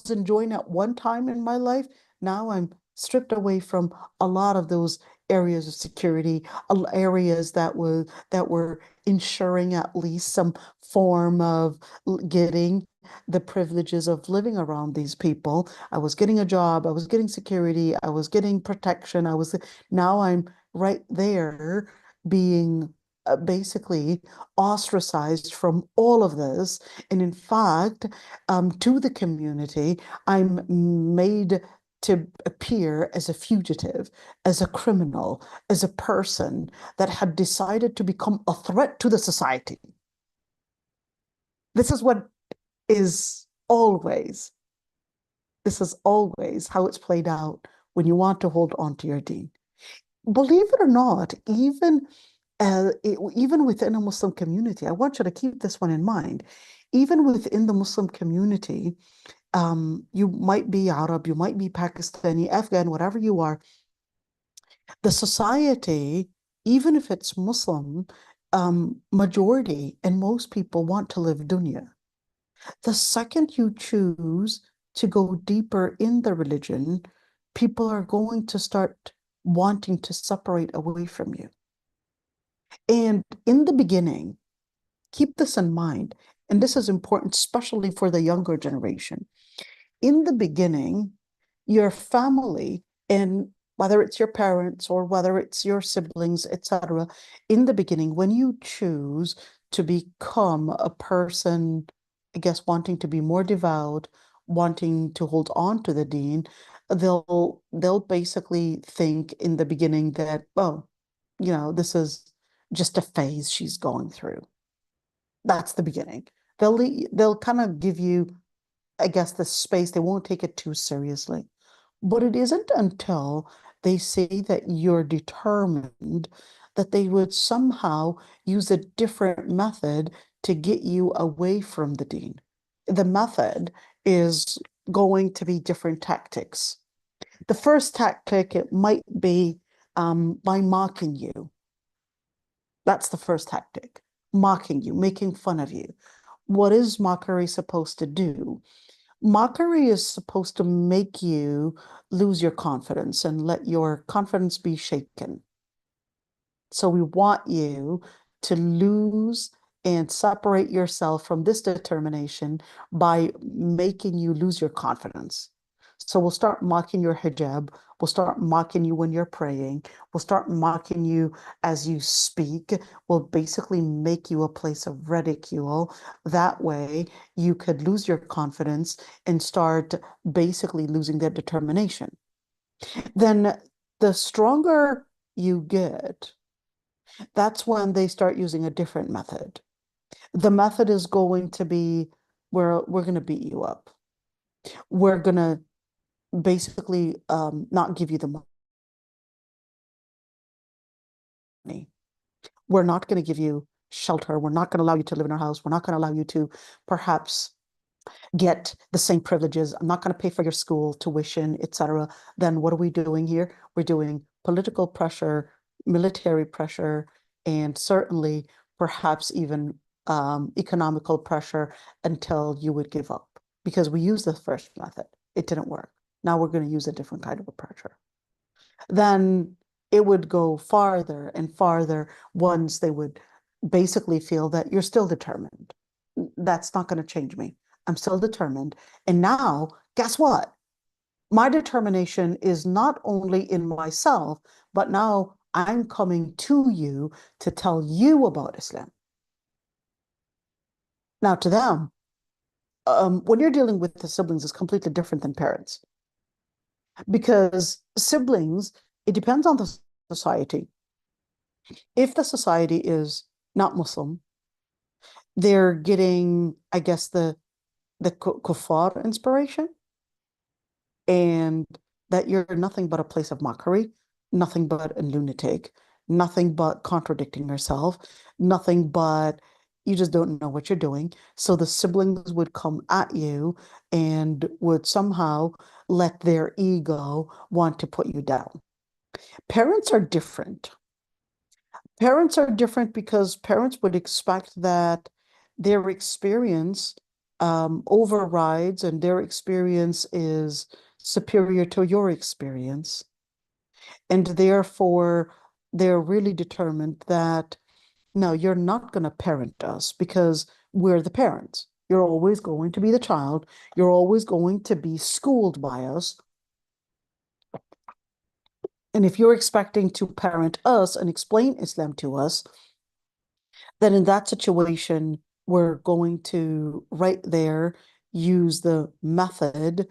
enjoying at one time in my life. Now I'm stripped away from a lot of those areas of security, areas that were ensuring at least some form of getting the privileges of living around these people. I was getting a job, I was getting security, I was getting protection. Now I'm right there being basically ostracized from all of this. And in fact, to the community, I'm made to appear as a fugitive, as a criminal, as a person that had decided to become a threat to the society. This is what is always, this is always how it's played out when you want to hold on to your deen. Believe it or not, even within a Muslim community, I want you to keep this one in mind. Even within the Muslim community, you might be Arab, you might be Pakistani, Afghan, whatever you are. The society, even if it's Muslim, majority and most people want to live dunya. The second you choose to go deeper in the religion, people are going to start wanting to separate away from you. And in the beginning, keep this in mind. and this is important, especially for the younger generation. In the beginning, your family, and whether it's your parents or whether it's your siblings, etc., in the beginning, when you choose to become a person, I guess, wanting to be more devout, wanting to hold on to the deen, they'll basically think in the beginning that, oh, this is just a phase she's going through. That's the beginning. They'll kind of give you, I guess, the space. They won't take it too seriously. But it isn't until they see that you're determined that they would somehow use a different method to get you away from the deen. The method is going to be different tactics. The first tactic, it might be by mocking you. That's the first tactic. Mocking you, making fun of you. What is mockery supposed to do? Mockery is supposed to make you lose your confidence and let your confidence be shaken. So we want you to lose and separate yourself from this determination by making you lose your confidence. So we'll start mocking your hijab. We'll start mocking you when you're praying. We'll start mocking you as you speak. We'll basically make you a place of ridicule. That way, you could lose your confidence and start basically losing their determination. Then the stronger you get, that's when they start using a different method. The method is going to be, we're going to beat you up. We're going to basically not give you the money. We're not going to give you shelter. We're not going to allow you to live in our house. We're not going to allow you to perhaps get the same privileges. I'm not going to pay for your school tuition, etc. Then what are we doing here? We're doing political pressure, military pressure, and certainly perhaps even economical pressure until you would give up. Because we used the first method. It didn't work. Now we're going to use a different kind of a pressure. Then it would go farther and farther once they would basically feel that you're still determined. That's not going to change me. I'm still determined. And now, guess what? My determination is not only in myself, but now I'm coming to you to tell you about Islam. Now, to them, when you're dealing with the siblings, it's completely different than parents. Because siblings, it depends on the society. If the society is not Muslim, they're getting, I guess, the kuffar inspiration, and that you're nothing but a place of mockery, nothing but a lunatic, nothing but contradicting yourself, nothing but you just don't know what you're doing. So the siblings would come at you and would somehow let their ego want to put you down. Parents are different. Parents are different because parents would expect that their experience overrides and their experience is superior to your experience. And therefore, they're really determined that, no, you're not going to parent us because we're the parents. You're always going to be the child. You're always going to be schooled by us. And if you're expecting to parent us and explain Islam to us, then in that situation, we're going to right there use the method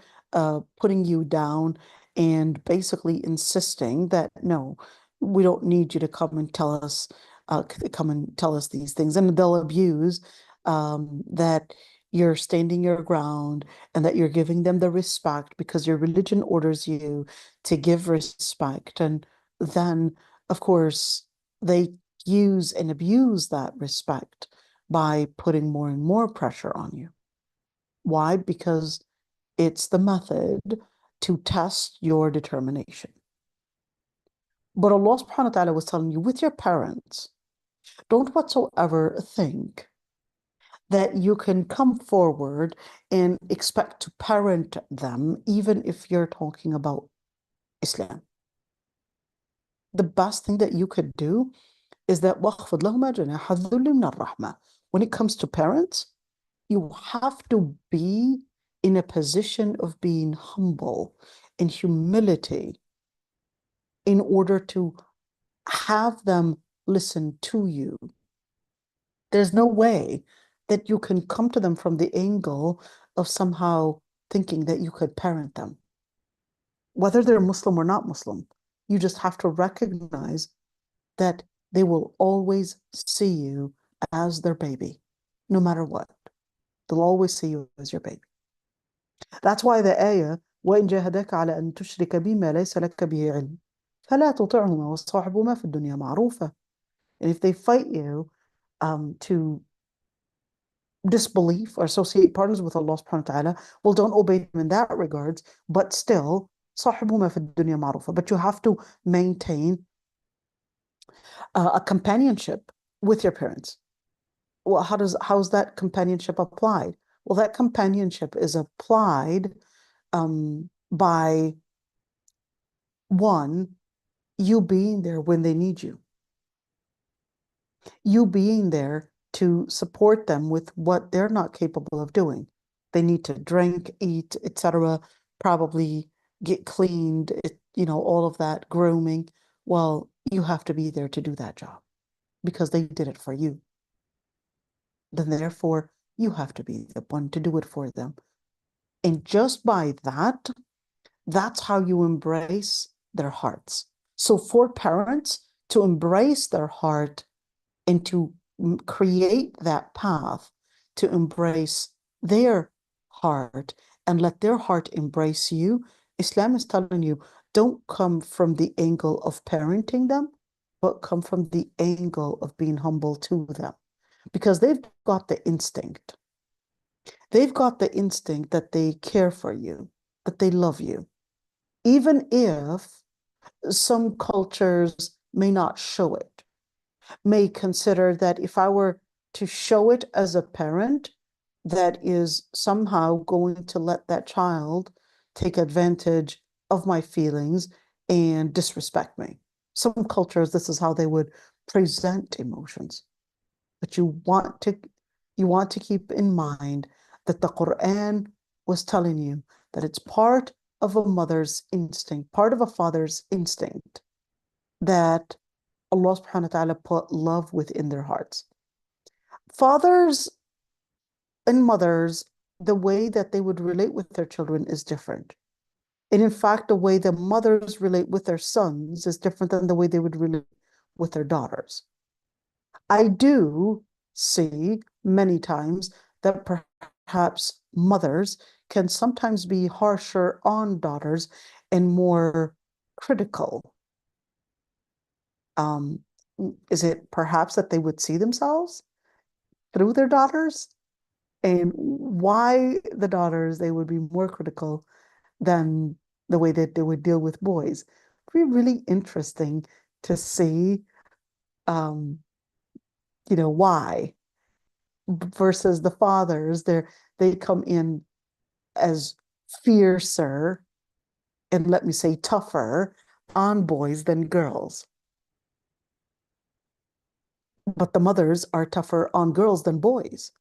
putting you down and basically insisting that no, we don't need you to come and tell us these things. And they'll abuse that you're standing your ground and that you're giving them the respect because your religion orders you to give respect. And then, of course, they use and abuse that respect by putting more and more pressure on you. Why? Because it's the method to test your determination. But Allah subhanahu wa ta'ala was telling you with your parents, don't whatsoever think that you can come forward and expect to parent them, even if you're talking about Islam. The best thing that you could do is that when it comes to parents, You have to be in a position of being humble and humility in order to have them listen to you. There's no way that you can come to them from the angle of somehow thinking that you could parent them. Whether they're Muslim or not Muslim, you just have to recognize that they will always see you as their baby, no matter what. They'll always see you as your baby. That's why the ayah, وَإِنْ جَاهَدَاكَ عَلَى أَن تُشْرِكَ بِمَا لَيْسَ لَكَ بِهِ عِلْمٍ فَلَا تُطِعْهُمَا وَصَاحِبْهُمَا فِي الدُّنْيَا مَعْرُوفًا. And if they fight you to disbelief or associate partners with Allah subhanahu wa ta'ala, well, don't obey them in that regards, but still, صَاحِبْهُمَا فِي الدُّنْيا مَعْرُوفًا. But you have to maintain a companionship with your parents. Well, how's that companionship applied? Well, that companionship is applied by one, you being there when they need you, you being there to support them with what they're not capable of doing. They need to drink, eat, etc., probably get cleaned, all of that grooming. Well, you have to be there to do that job because they did it for you. Then therefore, you have to be the one to do it for them. And just by that, that's how you embrace their hearts. So for parents to embrace their heart and to create that path to embrace their heart and let their heart embrace you, Islam is telling you, don't come from the angle of parenting them, but come from the angle of being humble to them. Because they've got the instinct. They've got the instinct that they care for you, that they love you. Even if some cultures may not show it, may consider that if I were to show it as a parent, that is somehow going to let that child take advantage of my feelings and disrespect me. Some cultures, this is how they would present emotions. But you want to keep in mind that the Quran was telling you that it's part of a mother's instinct, part of a father's instinct, that Allah subhanahu wa ta'ala put love within their hearts. Fathers and mothers, the way that they would relate with their children is different. And in fact, the way the mothers relate with their sons is different than the way they would relate with their daughters. I do see many times that perhaps mothers can sometimes be harsher on daughters and more critical. Is it perhaps that they would see themselves through their daughters? And why the daughters, they would be more critical than the way that they would deal with boys? It'd be really interesting to see, why versus the fathers. They come in as fiercer and, let me say, tougher on boys than girls. But the mothers are tougher on girls than boys.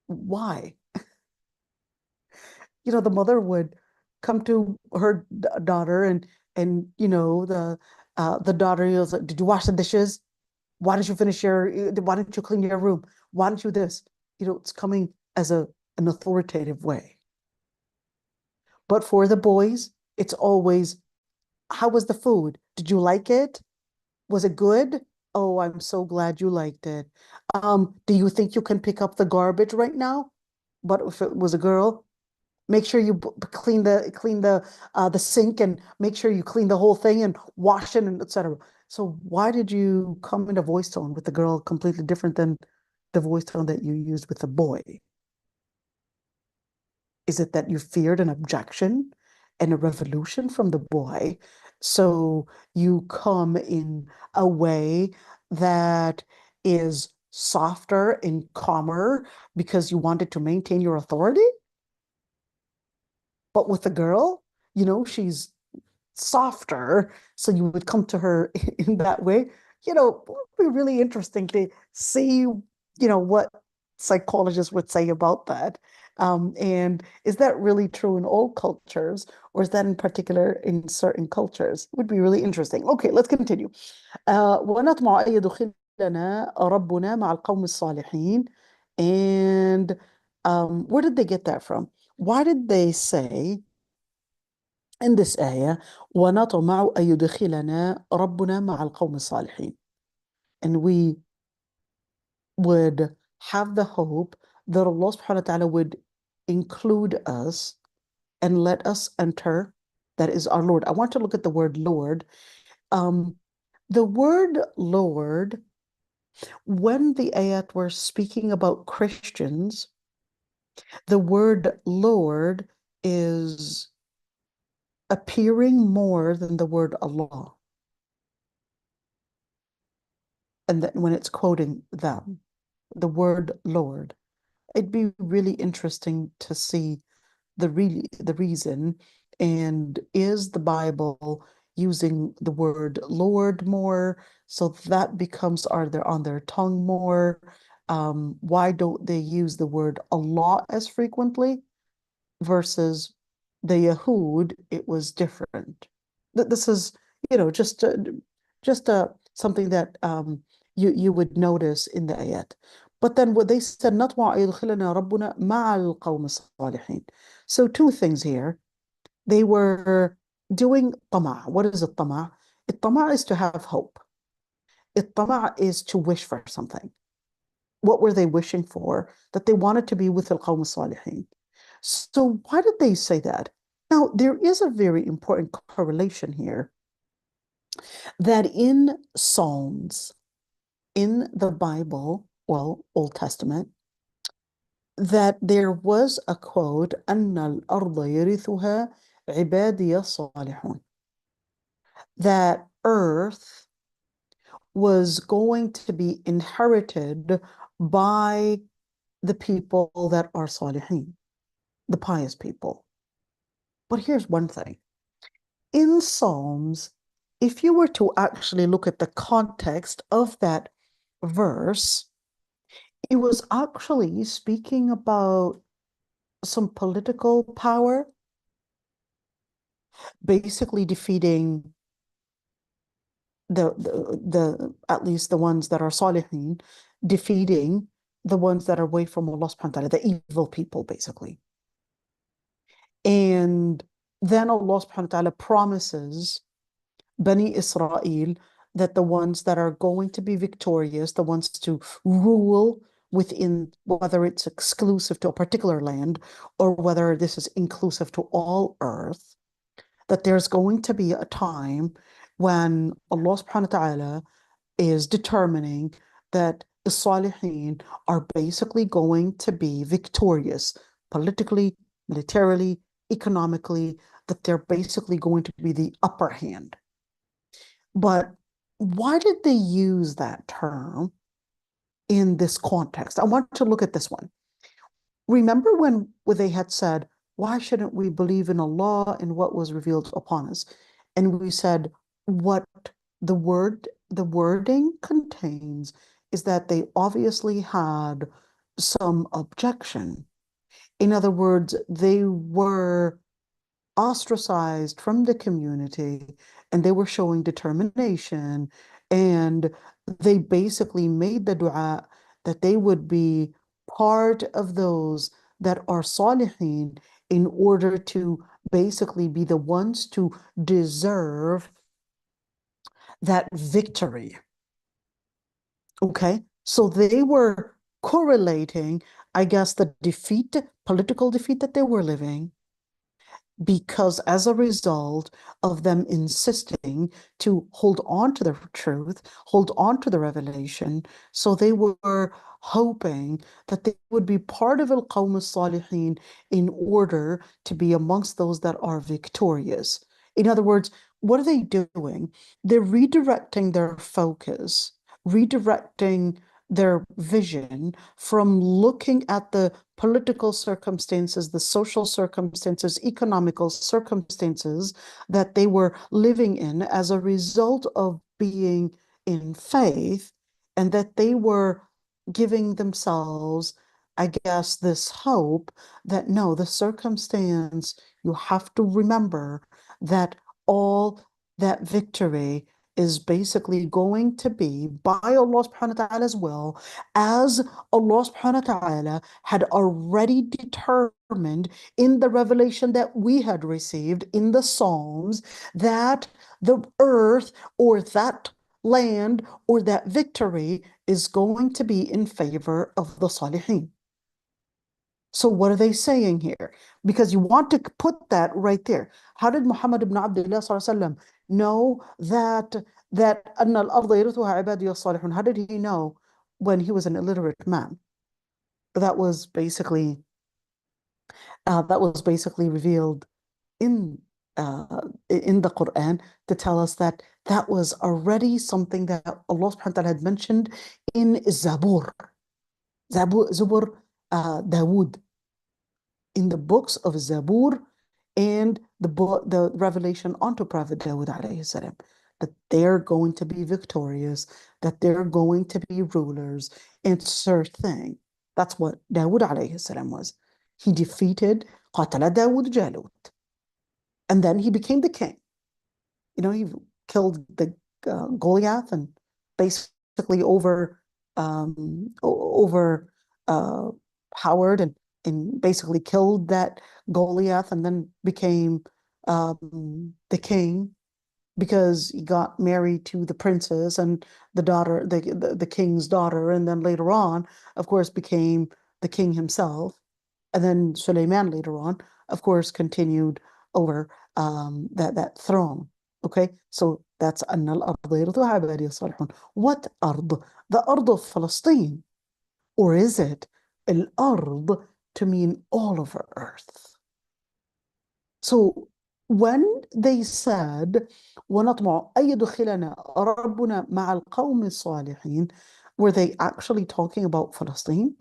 Why? The mother would come to her daughter and the daughter is like, did you wash the dishes? Why didn't you clean your room? Why don't you this? It's coming as an authoritative way. But for the boys, it's always, how was the food? Did you like it? Was it good? Oh, I'm so glad you liked it. Do you think you can pick up the garbage right now? But if it was a girl, make sure you clean the sink and make sure you clean the whole thing and wash it and etc. So why did you come in a voice tone with the girl completely different than the voice tone that you used with the boy? Is it that you feared an objection and a revolution from the boy? So you come in a way that is softer and calmer because you wanted to maintain your authority? But with the girl, she's softer, so you would come to her in that way. It would be really interesting to see, what psychologists would say about that. And is that really true in all cultures, or is that in particular in certain cultures? Would be really interesting. Okay, let's continue. ونطمع أن يدخلنا ربنا مع القوم الصالحين. And where did they get that from? Why did they say in this ayah, ونطمع أن يدخلنا ربنا مع القوم الصالحين? And we would have the hope that Allah subhanahu wa ta'ala would include us and let us enter. That is our Lord. I want to look at the word Lord. The word Lord, when the ayat were speaking about Christians, the word Lord is appearing more than the word Allah. And then when it's quoting them, the word Lord, it'd be really interesting to see the reason. And is the Bible using the word Lord more? So that becomes, are they on their tongue more? Why don't they use the word Allah as frequently? Versus the Yahud, it was different. This is, just something that you would notice in the ayat. But then what they said, نطمع يدخلنا ربنا مع القوم الصالحين. So two things here. They were doing طمع. What is الطمع? الطمع is to have hope. الطمع is to wish for something. What were they wishing for? That they wanted to be with القوم الصالحين. So why did they say that? Now, there is a very important correlation here that in Psalms, in the Bible, well, Old Testament, that there was a quote, أن الأرض يرثها عبادي الصالحون, that earth was going to be inherited by the people that are salihin, the pious people. But here's one thing. In Psalms, if you were to actually look at the context of that verse, it was actually speaking about some political power, basically defeating the at least the ones that are salihin, defeating the ones that are away from Allah subhanahu wa ta'ala, the evil people, basically. And then Allah subhanahu wa ta'ala promises Bani Israel that the ones that are going to be victorious, the ones to rule within, whether it's exclusive to a particular land or whether this is inclusive to all earth, that there's going to be a time when Allah subhanahu wa ta'ala is determining that the Salihin are basically going to be victorious politically, militarily, economically, that they're basically going to be the upper hand. But why did they use that term in this context? I want to look at this one. Remember when they had said, why shouldn't we believe in Allah and what was revealed upon us? And we said, what the wording contains is that they obviously had some objection. In other words, they were ostracized from the community and they were showing determination, and they basically made the dua that they would be part of those that are salihin in order to basically be the ones to deserve that victory. Okay, so they were correlating, I guess, the defeat, political defeat that they were living, because as a result of them insisting to hold on to the truth, hold on to the revelation, so they were hoping that they would be part of al-Qawm al-Salihin in order to be amongst those that are victorious. In other words, what are they doing? They're redirecting their focus, redirecting their vision from looking at the political circumstances, the social circumstances, economical circumstances that they were living in as a result of being in faith, and that they were giving themselves I guess, this hope that no, the circumstance, you have to remember that all that victory is basically going to be by Allah subhanahu wa ta'ala's will, as Allah subhanahu wa ta'ala had already determined in the revelation that we had received in the Psalms, that the earth or that land or that victory is going to be in favor of the Salihin. So what are they saying here? Because you want to put that right there. How did Muhammad ibn Abdullah sallallahu know that أن الأرض يرثها عبادي الصالحون? How did he know when he was an illiterate man? That was basically revealed in in the Quran to tell us that that was already something that Allah subhanahu wa ta'ala had mentioned in Zabur, Dawood, in the books of Zabur and the revelation onto Prophet Dawood alayhi salam, that they're going to be victorious, that they're going to be rulers, insert thing. That's what Dawood alayhi salam was. He defeated قاتل داود جالوت, and then he became the king. You know, he killed the Goliath and basically powered and basically killed that Goliath, and then became the king because he got married to the princess and the daughter, the king's daughter, and then later on, of course, became the king himself. And then Suleiman later on, of course, continued over that throne. Okay, so that's أن الأرض يرثها عبادي الصالحون. What أرض? The أرض of Palestine, or is it الأرض to mean all over earth? So when they said ونطمع أن يدخلنا ربنا مع القوم الصالحين, were they actually talking about Palestine?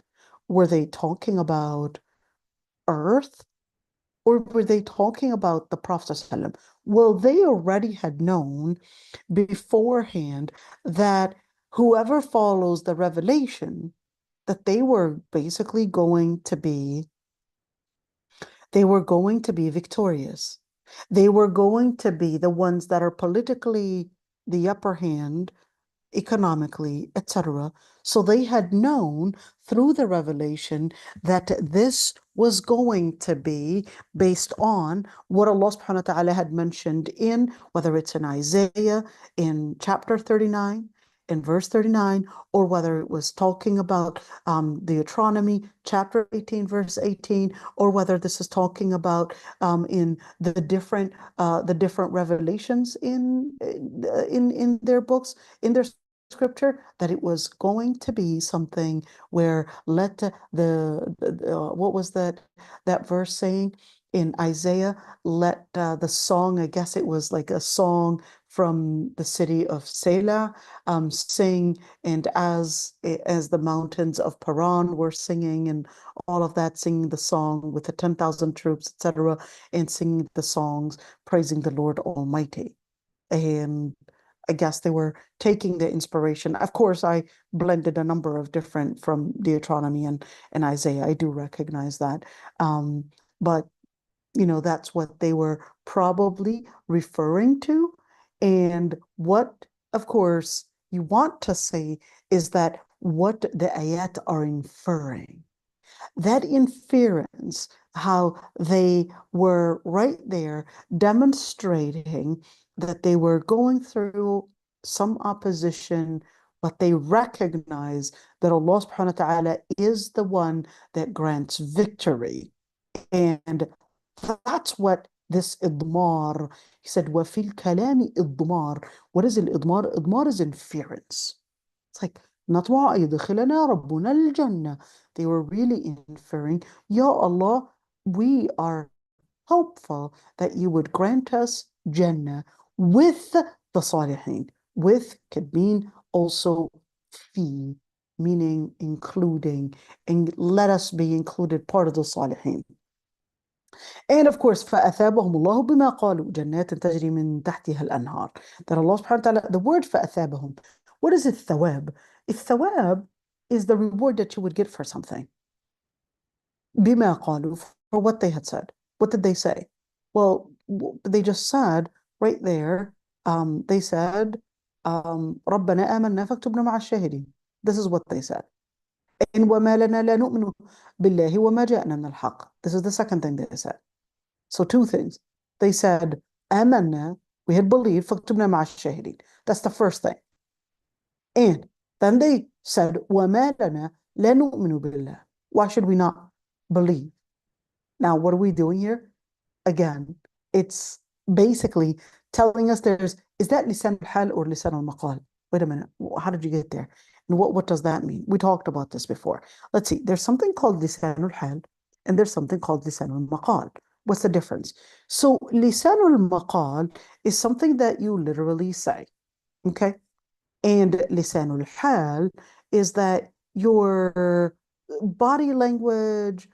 Were they talking about earth? Or were they talking about the Prophet ﷺ? Well, they already had known beforehand that whoever follows the revelation, that they were basically going to be victorious. They were going to be the ones that are politically the upper hand, economically, etc. So they had known through the revelation that this was going to be based on what Allah subhanahu wa ta'ala had mentioned in, whether it's in Isaiah in chapter 39, in verse 39, or whether it was talking about Deuteronomy chapter 18, verse 18, or whether this is talking about in the different revelations in their books, in their scripture, that it was going to be something where let what was that verse saying in Isaiah? Let the song, I guess it was like a song from the city of Selah, sing, and as the mountains of Paran were singing, and all of that, singing the song with the 10,000 troops, etc., and singing the songs praising the Lord Almighty. And I guess they were taking the inspiration. Of course, I blended a number of different from Deuteronomy and Isaiah. I do recognize that. But, you know, that's what they were probably referring to. And what, of course, you want to say is that what the ayat are inferring. That inference, how they were right there demonstrating that they were going through some opposition, but they recognize that Allah subhanahu wa ta'ala is the one that grants victory. And that's what this idmar, he said, وَفِي الْكَلَامِ idmar. What is idmar? Idmar is inference. It's like, نطمع أن يدخلنا ربنا الجنة. They were really inferring, Ya Allah, we are hopeful that you would grant us Jannah with the Salihin. With could mean also fi, meaning including, and let us be included part of the Salihin. And of course, فأثابهم الله بما قالوا جنات تجري من تحتها الأنهار. That Allah subhanahu wa ta'ala, the word فأثابهم, what is it, thawab? If thawab is the reward that you would get for something. بما قالوا, for what they had said. What did they say? Well, they just said right there, they said, ربنا آمنا فاكتبنا مع الشاهدين. This is what they said. إن وما لنا لا نؤمن بالله وما جاءنا من الحق. This is the second thing they said. So two things. They said, آمنا, we had believed, فاكتبنا مع الشاهدين. That's the first thing. And then they said, وما لنا لا نؤمن بالله. Why should we not believe? Now, what are we doing here? Again, it's basically telling us is that lisan al-hal or lisan al-maqal? Wait a minute, how did you get there? And what does that mean? We talked about this before. Let's see, there's something called lisan al-hal and there's something called lisan al-maqal. What's the difference? So lisan al-maqal is something that you literally say, okay? And lisan al-hal is that your body language,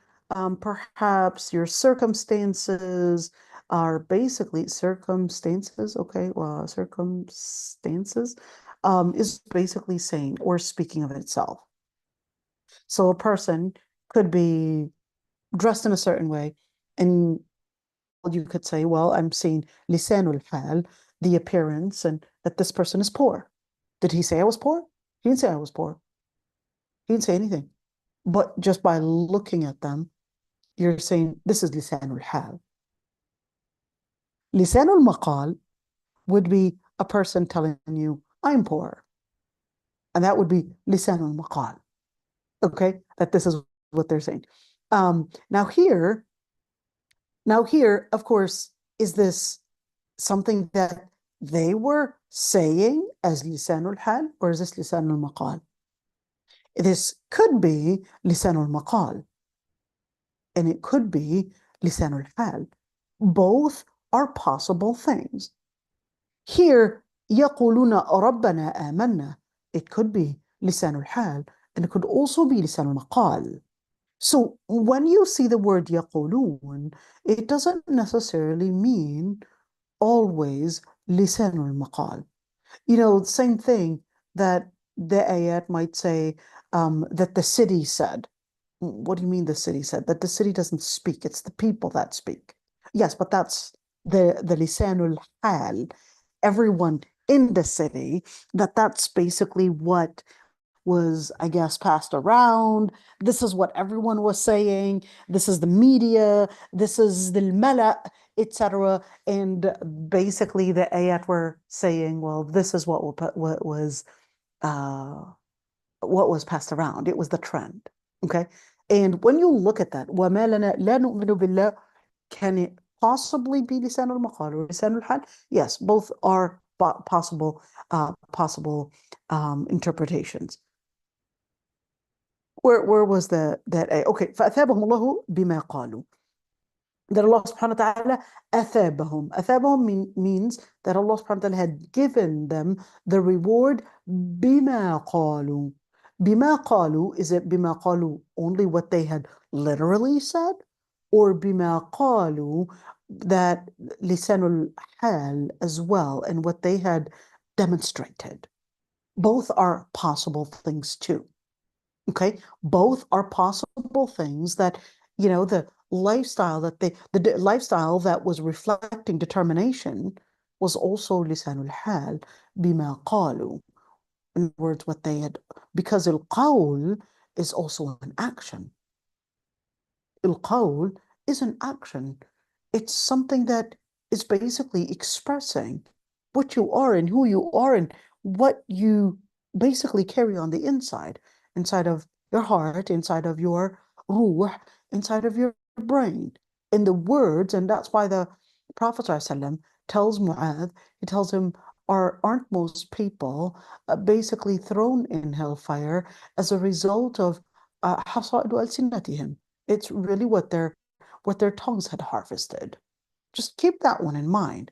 perhaps your circumstances are basically circumstances, okay, well, circumstances is basically saying or speaking of itself. So a person could be dressed in a certain way, and you could say, well, I'm seeing lisanul hal, the appearance, and that this person is poor. Did he say I was poor? He didn't say I was poor. He didn't say anything. But just by looking at them, you're saying this is lisanul hal. Lisanul maqal would be a person telling you, I'm poor. And that would be lisanul maqal. Okay? That this is what they're saying. Now here, of course, is this something that they were saying as lisanul hal, or is this lisanul maqal? This could be lisanul maqal, and it could be lisanul hal. Both are possible things. Here, يقولون ربنا آمنا. It could be lisanul hal, and it could also be lisanul maqal. So when you see the word يقولون, it doesn't necessarily mean always lisanul maqal. You know, same thing that the ayat might say that the city said. What do you mean the city said? That the city doesn't speak, it's the people that speak. Yes, but that's the lisanul hal. Everyone in the city, that's basically what was, I guess, passed around. This is what everyone was saying. This is the media. This is the mala, etc. And basically, the ayat were saying, well, this is what was passed around. It was the trend. Okay, and when you look at that, وَمَا لَنَا لَا نُؤْمِنُ بِاللَّهِ, can it possibly be lisan al-maqal or lisan al-hal? Yes, both are possible interpretations. Where was that okay, فأثابهم الله بما قالوا. That Allah subhanahu wa ta'ala athabahum. Athabahum means that Allah subhanahu wa ta'ala had given them the reward bima qalu. Bima qalu, is it bima qalu only what they had literally said? Or bima qalu, that lisanul hal as well, and what they had demonstrated? Both are possible things too. Okay, both are possible things that, you know, the lifestyle that the lifestyle that was reflecting determination was also lisanul hal bima qalu. In other words, what they had, because al-qawl is also an action. Al-qawl is an action. It's something that is basically expressing what you are and who you are and what you basically carry on the inside of your heart, inside of your ruh, inside of your brain, in the words. And that's why the Prophet ﷺ tells Mu'adh, he tells him, aren't most people basically thrown in hellfire as a result of حصائد ألسنتهم? It's really what their tongues had harvested. Just keep that one in mind.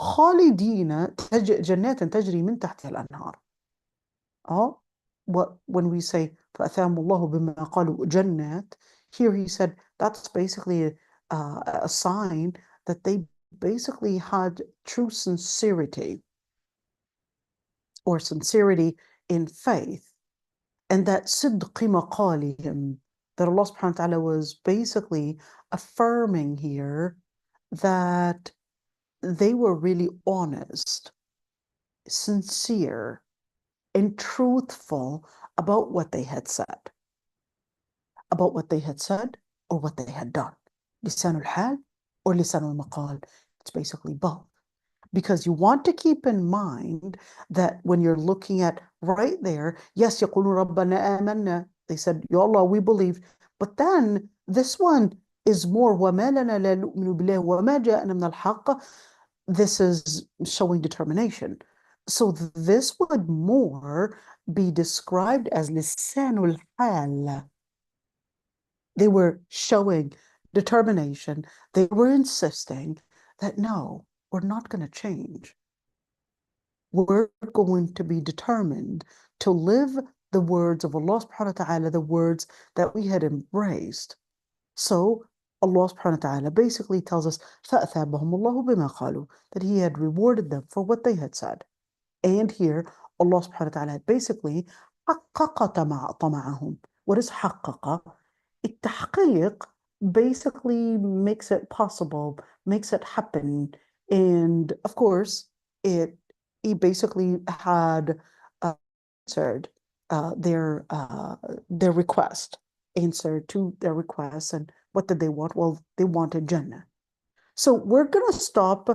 خالدين جنات تجري من تحتها الأنهار. When we say فأثابهم الله بما قالوا جنات, here he said that's basically a sign that they basically had true sincerity in faith, and that صدق مقالهم, that Allah subhanahu wa ta'ala was basically affirming here that they were really honest, sincere, and truthful about what they had said, or what they had done. لسان الحال or لسان المقال. It's basically both. Because you want to keep in mind that when you're looking at right there, yes, يقولون ربنا آمنا. They said, Ya Allah, we believe. But then this one is more وما لنا لا نؤمن بالله وما جاءنا من الحق. This is showing determination. So this would more be described as لسان الحال. They were showing determination. They were insisting that no, we're not going to change. We're going to be determined to live the words of Allah subhanahu wa ta'ala, the words that we had embraced. So Allah subhanahu wa ta'ala basically tells us فَأَثَابَهُمُ اللَّهُ بِمَا قَالُوا, that He had rewarded them for what they had said. And here Allah subhanahu wa ta'ala had basically حَقَّقَ طَمَعَهُم. What is حَقَّقَ? التحقيق basically makes it possible, makes it happen. And of course, he basically had answered their request, answered to their request. And what did they want? Well, they wanted Jannah. So we're going to stop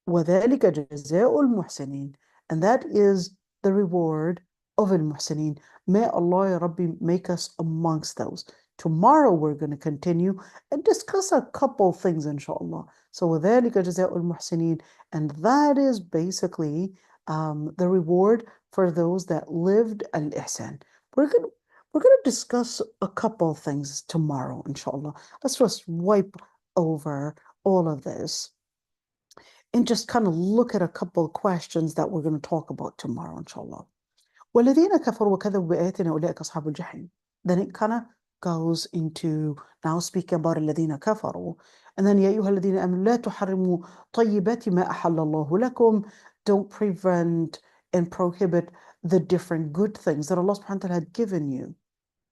وَذَلِكَ جَزَاءُ الْمُحْسِنِينَ, and that is the reward of al-muhsinin. May Allah ya Rabbi make us amongst those. Tomorrow we're going to continue and discuss a couple things, inshallah. So وَذَلِكَ جَزَاءُ الْمُحْسِنِينَ, and that is basically the reward for those that lived al-ihsan. We're going to discuss a couple things tomorrow, inshallah. Let's just wipe over all of this and just kind of look at a couple of questions that we're going to talk about tomorrow, inshallah. وَالَّذِينَ كَفَرُوا وَكَذَبُوا بِآيَاتِنَا أُولَٰئِكَ أَصْحَابُ الْجَحِيمِ. Then it kind of goes into now speaking about الَّذِينَ كَفَرُوا. And then يَا أَيُّهَا الَّذِينَ آمَنُوا لَا تُحَرِّمُوا طَيِّبَاتِ مَا أَحَلَّ اللَّهُ لَكُمْ. Don't prevent and prohibit the different good things that Allah subhanahu wa ta'ala had given you,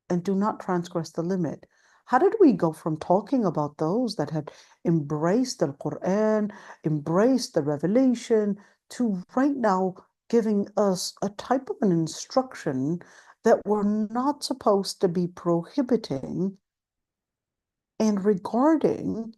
and do not transgress the limit. How did we go from talking about those that had embraced the Quran, embraced the revelation, to right now giving us a type of an instruction that we're not supposed to be prohibiting and regarding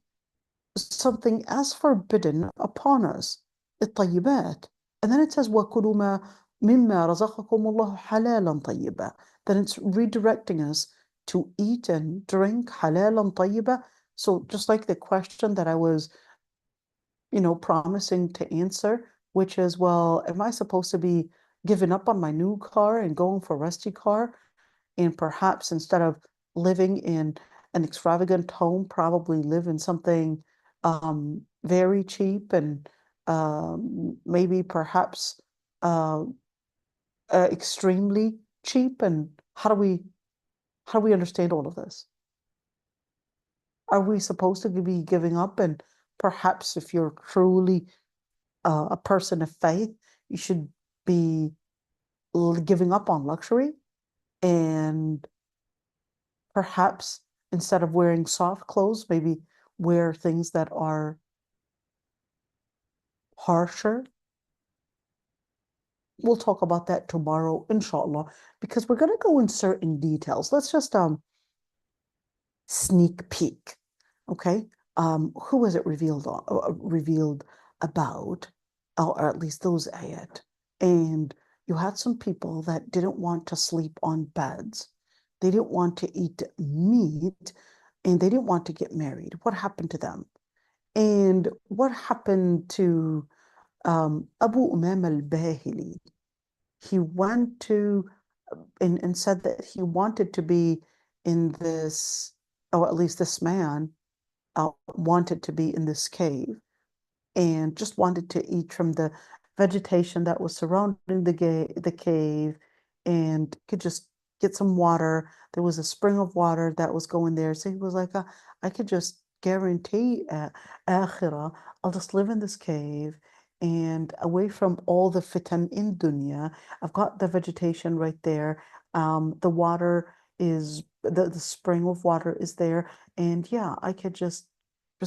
something as forbidden upon us, الطيبات. And then it says وَكُلُوا مَا مِمَّا رَزَقَكُمُ اللَّهُ حَلَالًا طَيِّبًا. Then it's redirecting us to eat and drink حَلَالًا طَيِّبًا. So just like the question that I was, promising to answer, which is, well, am I supposed to be giving up on my new car and going for a rusty car, and perhaps instead of living in an extravagant home, probably live in something very cheap and maybe perhaps extremely cheap? And how do we understand all of this? Are we supposed to be giving up? And perhaps if you're truly a person of faith, you should be giving up on luxury, and perhaps instead of wearing soft clothes, maybe wear things that are harsher. We'll talk about that tomorrow, inshallah, because we're going to go in certain details. Let's just sneak peek, okay? Who was it revealed about, or at least those ayat? And you had some people that didn't want to sleep on beds. They didn't want to eat meat, and they didn't want to get married. What happened to them? And what happened to Abu Umam al-Bahili? He went to and said that he wanted to be in this, or at least this man wanted to be in this cave and just wanted to eat from the vegetation that was surrounding the cave, and could just get some water. There was a spring of water that was going there. So he was like, I could just guarantee akhirah, I'll just live in this cave and away from all the fitan in dunya. I've got the vegetation right there. The water is the spring of water is there, and yeah, I could just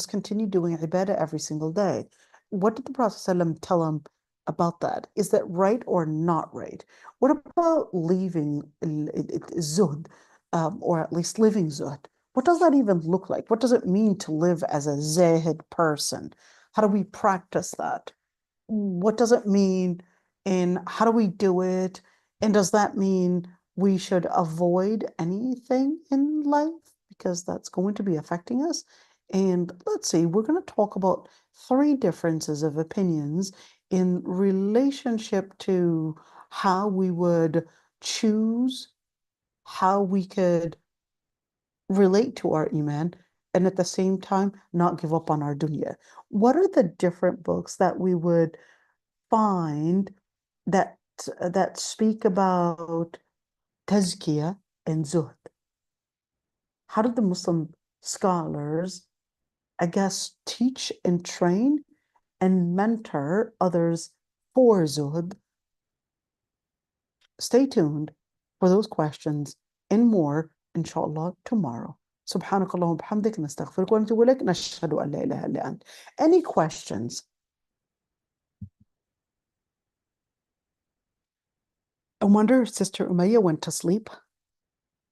continue doing ibadah every single day. What did the Prophet ﷺ tell him about that? Is that right or not right? What about leaving zuhd, or at least living zuhd? What does that even look like? What does it mean to live as a zahid person? How do we practice that? What does it mean, and how do we do it? And does that mean we should avoid anything in life because that's going to be affecting us? And let's see, we're going to talk about 3 differences of opinions in relationship to how we would choose, how we could relate to our iman, and at the same time not give up on our dunya. What are the different books that we would find that speak about tazkiyah and zuhd? How did the Muslim scholars, I guess, teach and train and mentor others for zuhd? Stay tuned for those questions and more, inshallah, tomorrow. سبحانك اللهم وبحمدك نستغفرك ونتوب إليك نشهد أن لا إله إلا أنت. Any questions? I wonder if Sister Umayyah went to sleep.